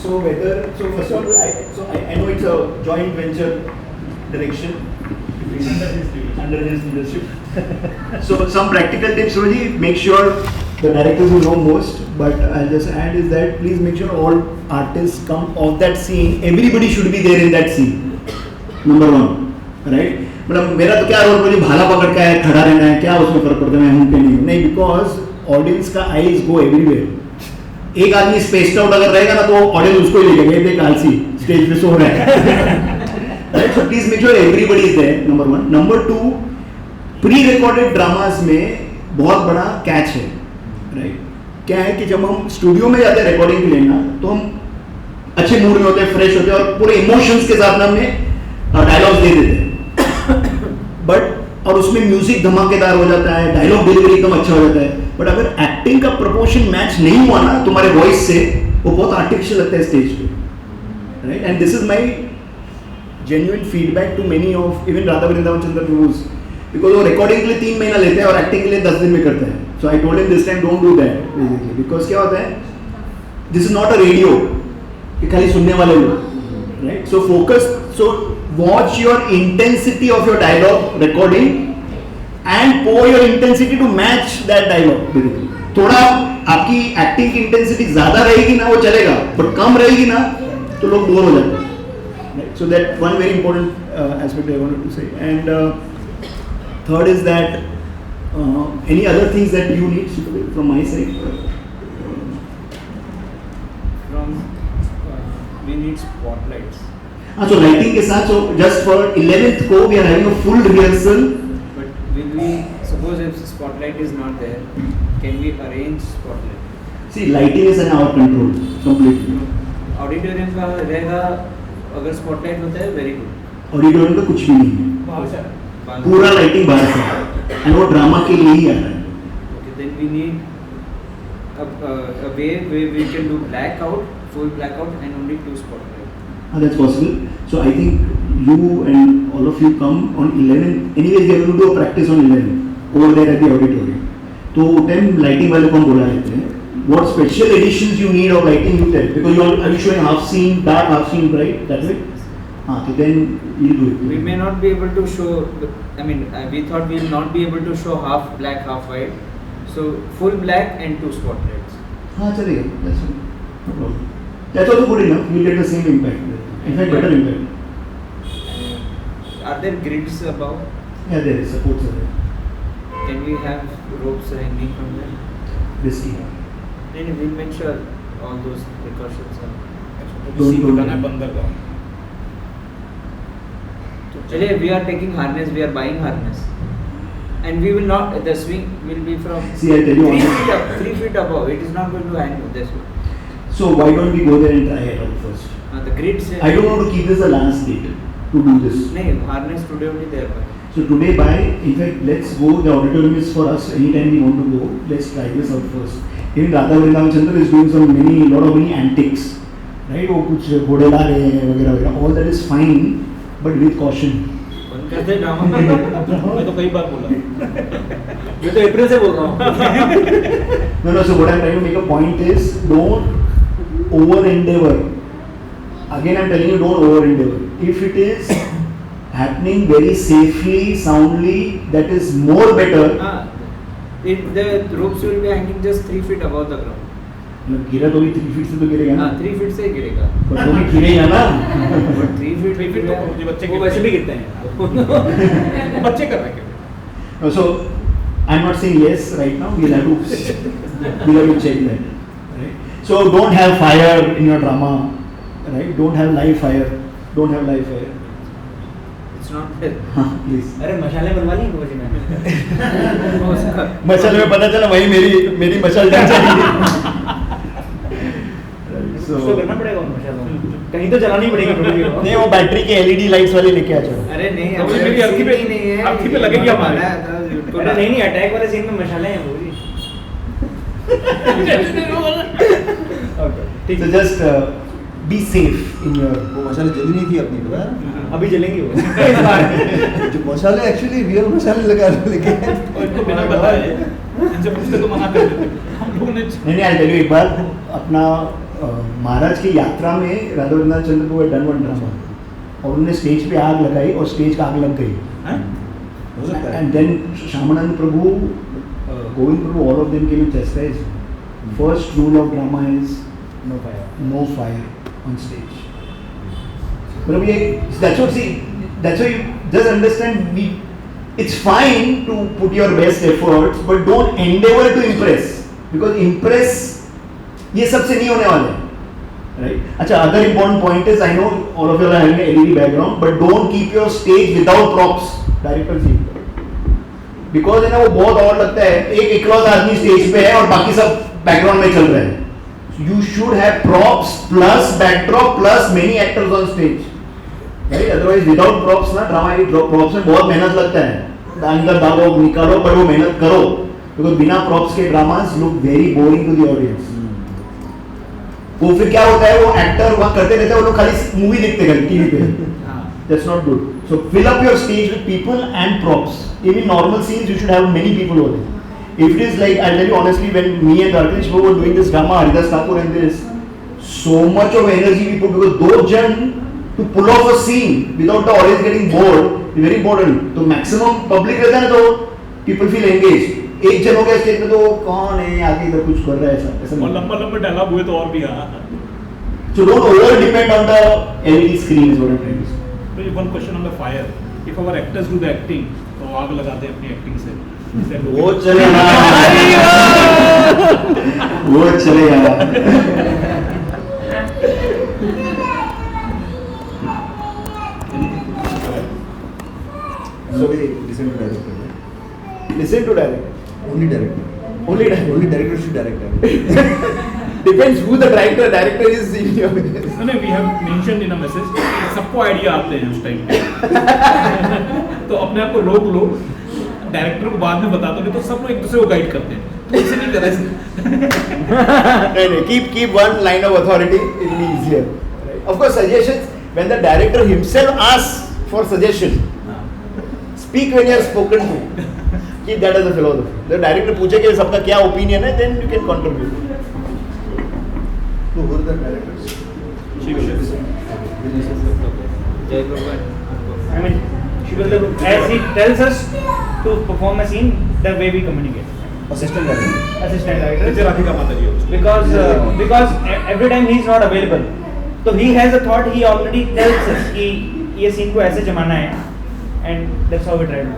so first of all I know it's a joint venture direction under his leadership. So some practical tips, Roji, make sure the directors will know most, but I'll just add is that please make sure all artists come off that scene. Everybody should be there in that scene. Number one, right? मतलब मेरा तो क्या role, मुझे भाला पकड़ के खड़ा रहना है, क्या उसमें फर्क पड़ता है मैं हूँ कि नहीं, बिकॉज ऑडियंस का आईज गो एवरीवेयर. एक आदमी स्पेस्ड आउट अगर रहेगा ना तो ऑडियंस उसको ही लेके गए थे कालसी स्टेज पे सो रहा है. Right, so please make sure everybody is there, number one. Number two, prerecorded dramas में बहुत बड़ा कैच है. राइट, क्या है कि जब हम स्टूडियो में जाते हैं रिकॉर्डिंग के लिए ना, तो हम अच्छे मूड में होते हैं, फ्रेश होते हैं और पूरे इमोशंस के साथ हमने डायलॉग्स दे देते हैं. बट और उसमें म्यूजिक धमाकेदार हो जाता है, डायलॉग डिलीवरी एकदम अच्छा हो जाता है, बट अगर एक्टिंग का प्रोपोर्शन मैच नहीं हुआ ना तुम्हारे वॉइस से, वो बहुत आर्टिफिशियल लगता है स्टेज पे. Right, and this is my genuine feedback to many of even Radha Vrindavan Chandra Prabhuji, because वो रिकॉर्डिंग के लिए 3 महीना लेते हैं और एक्टिंग के लिए 10 दिन में करते हैं. So I told him this time don't do that basically, because क्या होता है, this is not a radio कि खाली सुनने वाले लोग. Right, so focus, so watch your intensity of your dialogue recording and pour your intensity to match that dialogue. थोड़ा आपकी एक्टिंग की इंटेंसिटी ज्यादा रहेगी ना वो चलेगा, बट कम रहेगी ना तो लोग बोर हो जाते हैं. So that one very important aspect I wanted to say. And third is that any other things that you need from my side? We need spotlights. So lighting के साथ, so just for 11th को we are having a full rehearsal. But will we, suppose if spotlight is not there, can we arrange spotlight? See, lighting is in our control completely. Auditorium का रहेगा, अगर spotlight होता है very good. Auditorium का कुछ भी नहीं है, पूरा लाइटिंग बाहर से है, and वो ड्रामा के लिए ही आ रहा है. Okay, then we need a way where we can do blackout, full blackout, and only 2 spotlights. That's possible. So I think you and all of you come on 11. Anyways, we are going to do a practice on 11 over there at the auditorium. तो time lighting वाले को हम बुला लेते हैं. What special additions you need of lighting you tell, because you are showing half scene dark, half scene bright, that way. हाँ, तो then you do it. We may not be able to show. I mean, we thought we will not be able to show half black, half white. So full black and 2 spotlights. हाँ चलेगा. That's fine. No problem. That's also good enough. You get the same impact. In fact, better impact. Are there grids above? Yeah, there is supports are there. Can we have ropes hanging from there? Risky. Then we'll make sure all those precautions are. Scene लगाना है बंदर का. चलिए, we are taking harness. We are buying harness, and we will not. The swing will be from See, I tell you 3 honestly. feet up, 3 feet above. It is not going to hang this way. So why don't we go there and try it out first? The grids. I don't want to keep this the last date to do this. नहीं, harness today only there. So today by, in fact, let's go. The auditorium is for us. Anytime we want to go, let's try this out first. Even Radha Vrindavan Chandra is doing lot of many antics, right? वो कुछ घोड़े ला रहे हैं वगैरह वगैरह. All that is fine, but with caution. बंद कर दे drama. मैं तो कई बार बोला. मैं तो अप्रैल से बोल रहा हूँ. No, so what I'm trying to make a point is, don't over endeavor. Again, I'm telling you, don't over endeavor. If it is happening very safely, soundly, that is more better. The ropes will be hanging just 3 feet above the ground. मतलब गिरा तो भी 3 feet से तो गिरेगा ना. 3 feet से ही गिरेगा. पर वो भी गिरेगा ना. But 3 feet तो मुझे बच्चे वो वैसे भी गिरते हैं. बच्चे कर रहे हैं. So I'm not saying yes right now. We'll have to check that. Right? So don't have fire in your drama. Right? Don't have live fire. Don't have live fire. It's not there. हाँ, please. अरे मशाले बनवा ली मुझे मैंने. मशाल में पता चला वही मेरी मशाल डल जाएगी. उसको करना पड़ेगा मशालों. कहीं तो जलानी पड़ेगी. नहीं, वो बैटरी के LED लाइट्स वाले लेके आ जाओ. अरे नहीं, तो मेरी अर्थी पे नहीं है. अर्थी पे लगेगी हमारे. अरे नहीं, अटैक वाले सीन में मशाले हैं वो. Okay. ठीक So है। just be safe in your. वो मसाले जली नहीं थी अपनी पता है? अभी जलेंगे वो इस बार। जो मसाले एक्चुअली रियल मसाले लगा रहे लेके और इनको बिना बताए इनसे पूछते तो मना कर देते हम लोगों ने। नहीं I'll tell you एक बार अपना महाराज की यात्रा में राधा वृंदावन चंद्र को डन वन ड्रामा और उन्होंने स्टेज पे आग लगाई और स्टेज का आग लग गई हैं? हो सकता है। And then Shyamanand Prabhu Govind Prabhu all of them came and chastise first rule of drama is no fire on stage मतलब ये that's why you just understand it's fine to put your best efforts but don't endeavor to impress because impress ये सबसे नहीं होने वाला है right अच्छा other important point is I know all of you are having a LED background but don't keep your stage without props director ji because है ना वो बहुत और लगता है एक इकलौता आदमी स्टेज पे है और बाकी सब बैकग्राउंड में चल रहे हैं you should have props plus backdrop plus many actors on stage right otherwise without props ना ड्रामा की props में बहुत मेहनत लगता है अंदर दागो निकालो पर वो मेहनत करो because बिना props के dramas look very boring to the audience वो फिर क्या होता है वो एक्टर वहाँ करते रहते हैं वो लोग खाली मूवी देखते हैं टीवी पे that's not good so fill up your stage with people and props even normal scenes you should have many people over there if it is like I'll tell you honestly when me and Rakesh were doing this drama Haridas Thakur and this so much of energy we put because those jan to pull off a scene without the audience getting bored is very important तो maximum public रहता है ना तो people feel engaged एक जन हो गया stage में तो कौन है आगे इधर कुछ कर रहा है ऐसा और लंबा लंबा डायलॉग हुए तो और भी हाँ। so don't over depend on the LED screen is what I'm trying to say तो one question on the fire if our actors do the acting तो आग लगाते हैं अपनी एक्टिंग से वो चलेगा वो चलेगा So we listen to director. listen to director Only director. Only director should direct. depends who the director is in your नहीं we have mentioned in a message सबको आइडिया आते हैं उस टाइम पे तो अपने आप को रोक लो डायरेक्टर को बाद में बता दो नहीं तो सब लोग एक दूसरे को गाइड करते हैं तो इसे नहीं करें no, keep one line of authority it will be easier right? Of course suggestions when the director himself asks for suggestion speak when you are spoken to keep that as a philosophy the director पूछे कि सबका क्या opinion है then you can contribute Who were the directors? जय भगवान I mean, as he tells us to perform a scene, the way we communicate. Assistant director. Assistant जैसे director. Radhika माता जी होती Because every time he is not available, so he has a thought. He already tells us कि ये scene को ऐसे जमाना है, and that's how we try to do.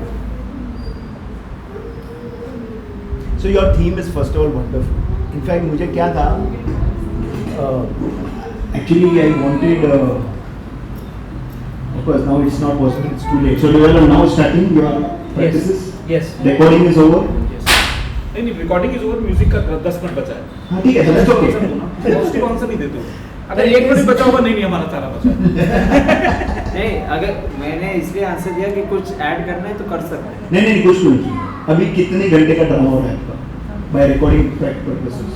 So your theme is first of all wonderful. In fact, मुझे क्या था? Actually, I wanted. Of course, now it's not possible. It's too late. So you are now starting your practices. Yes. Recording is over. नहीं नहीं recording is over music का 10 minute बचा है हाँ ठीक है. That's okay. पॉजिटिव आंसर नहीं देते हो अगर 1 मिनट बचा होगा नहीं हमारा सारा बचा है नहीं अगर मैंने इसलिए आंसर दिया कि कुछ ऐड करना है तो कर सकते हैं नहीं कुछ नहीं. अभी कितने घंटे का ड्रामा हो रहा है आपका? By recording purposes.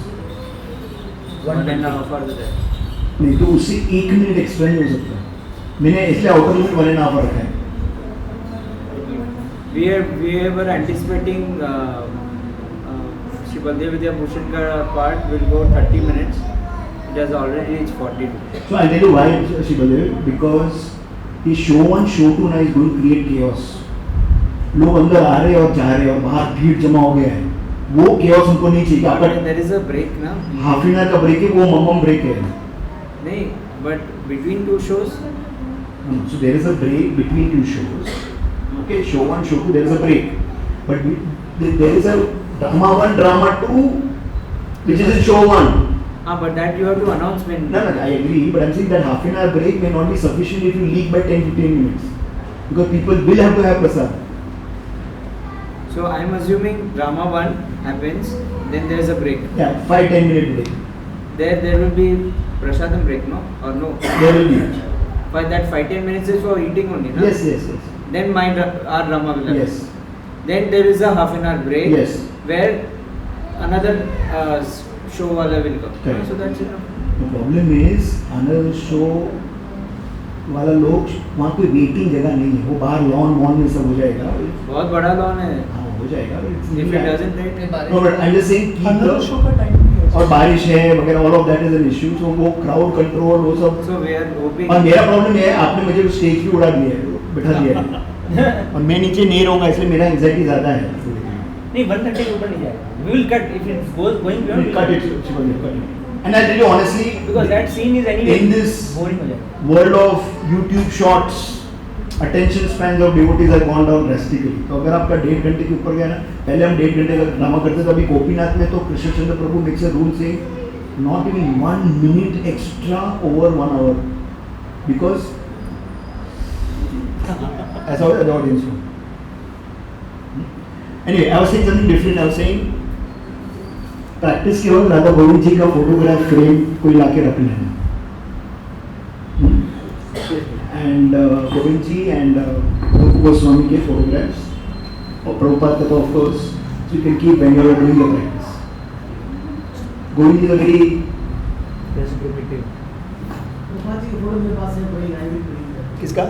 1.5 hours नहीं तो उससे 1 मिनट एक्स्ट्रा नहीं हो सकता. मैंने इसलिए आउटर लिमिट 1.5 रखा है. we were anticipating Shri Baldev Vidya Bhushan ka part will go 30 minutes it has already reached 42 So I'll tell you why, Shibadev, because his show 1, show 2 now is going to create chaos. लोग अंदर आ रहे और जा रहे और बाहर भीड़ जमा हो गया है. वो chaos उनको नहीं चाहिए. आपका there is a break ना हाफ एन आवर का ब्रेक है वो मम्मम ब्रेक है. नहीं but between two shows So there is a break between two shows. Okay, show 1, show 2 there is a break. But there is a drama 1, drama 2 which is in show 1. but that you have to announce when No, I agree, but I'm saying that half an hour break may not be sufficient if you leak by 10-15 minutes. Because people will have to have prasad. so I'm assuming drama 1 happens then there is a break Yeah, 5-10 minute break. there will be prasadam break no or no There will be. but that 5-10 minutes is for eating only no Yes. then our drama will happen Yes. then there is a half an hour break Yes. where another show wala will come Correct. so that's enough The problem is another show वाला लोग वहाँ कोई waiting जगह नहीं है, वो बाहर lawn में सब हो जाएगा. बहुत बड़ा लॉन है. हाँ हो जाएगा. If it doesn't rain, no, but I'm just saying keep the show का टाइम नहीं है. और बारिश है वगैरह, all of that is an issue. So वो crowd control वो सब. so we are hoping. और मेरा प्रॉब्लम ये है, आपने मुझे स्टेज पे उड़ा दिया है, बिठा दिया है और मैं नीचे नहीं रहूँगा, इसलिए मेरा एंजाइटी ज़्यादा है. नहीं 130 के ऊपर नहीं जाएगा. We will cut if it goes going beyond. Cut it, cut it. And I tell you honestly, Because that scene is anyway in this boring हो जाएगा. world of YouTube shorts, attention spans of devotees have gone down drastically. तो अगर आपका 1.5 घंटे के ऊपर गया ना, पहले हम 1.5 घंटे का ड्रामा करते थे, अभी गोपीनाथ में तो कृष्णचंद्र प्रभु makes a rule saying not even 1 minute extra over 1 hour, because ऐसा होता है audience को. Anyway, I was saying something different. I was saying practice के वक्त राधा गोविंद जी का फोटोग्राफ फ्रेम कोई लाके रख लेना. एंड गोविंद जी एंड गोस्वामी के फोटोग्राफ्स और प्रभुपाद का तो of course you can keep when you are doing the practice. Govind ji very Reciprocative. किसका?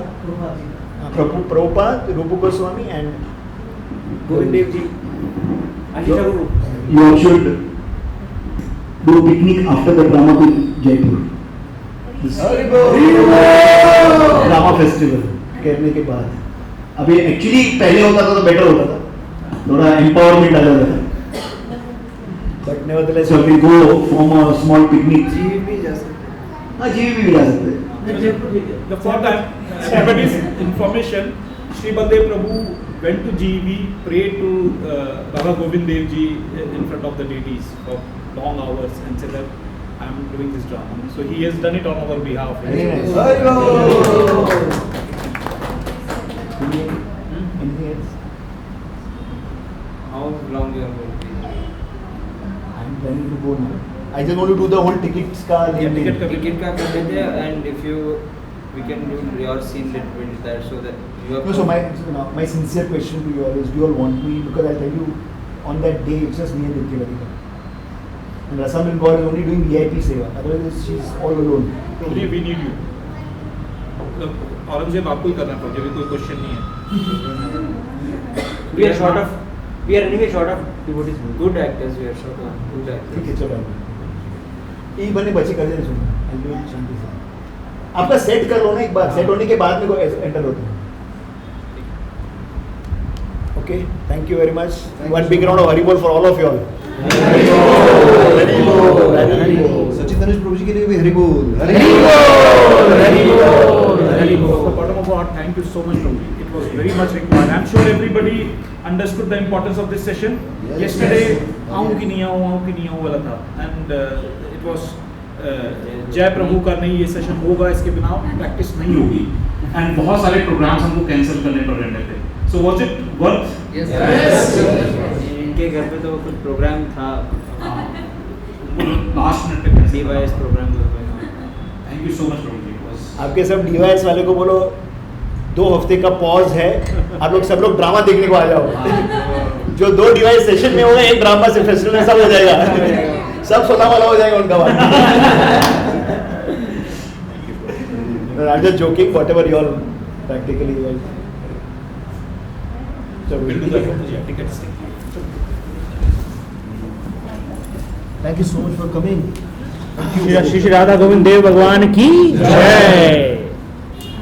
प्रभुपाद, रूप गोस्वामी एंड गोविंद देव जी. आशीष गुरु. you all should do a picnic after the drama to Jaipur. Drama festival करने के बाद. अभी एक्चुअली पहले होता था तो बेटर होता था, थोड़ा एम्पावरमेंट आ जाता था. But nevertheless we can go form a small picnic. जीवी जा सकते हैं. हाँ जीवी भी जा सकते हैं. The for that everybody's information, Sri Baldev Prabhu went to GV, prayed to Baba Govind Dev Ji in front of the deities for long hours and said that I am doing this drama. So he has done it on our behalf. Very nice. Anything else? How long you are going to be? I'm planning to go now. I just want to do the whole tickets का. ticket का Ticket का कर देते हैं, and if you we can do your scene little bit that so that you have. No, so my sincere question to you all is, do you all want me? Because I'll tell you, on that day it's just me and Dityavarika. And Rasamil God is only doing VIP seva. Otherwise she's all alone. Probably we need you. Aurangzeb आपको ही करना पड़ेगा, अभी कोई question नहीं है. We are anyway short of devotees. Good actors, we are short on good actors. ठीक है चलो. एक बने बच्चे कर देना सुनो. I'll do it शांति से. आपका सेट कर लो ना एक बार. सेट होने के बाद में को एंटर होते हैं. Okay, thank you very much. One big round of Haribol for all of you all. Sachin Tanuj प्रभु जी के लिए भी Haribol. From the bottom of our heart, thank you so much, Prabhuji. It was very much required. I'm sure everybody understood the importance of this session. Yesterday, आऊँ कि नहीं आऊँ वाला था. And it was जय प्रभु का नहीं ये सेशन होगा, इसके बिना प्रैक्टिस नहीं होगी. And बहुत सारे प्रोग्राम्स हमको कैंसिल करने पड़ रहे थे. So was it worth? Yes. इनके घर पे तो कुछ प्रोग्राम था. लास्ट मिनट पे कैंसिल. DYS प्रोग्राम था. Thank you so much, Prabhuji. It was आपके सब DYS वाले को बोलो 2 हफ्ते का पॉज है. आप लोग सब लोग ड्रामा देखने को आ जाओ. जो 2 DYS सेशन में होगा, एक ड्रामा से फेस्टिवल में सब हो जाएगा. सब सोना वाला हो जाएगा उनका बात. I'm just joking. Whatever you all practically you all. So we'll do the tickets. thank you so much for coming. Shri Radha Govind Dev भगवान की जय.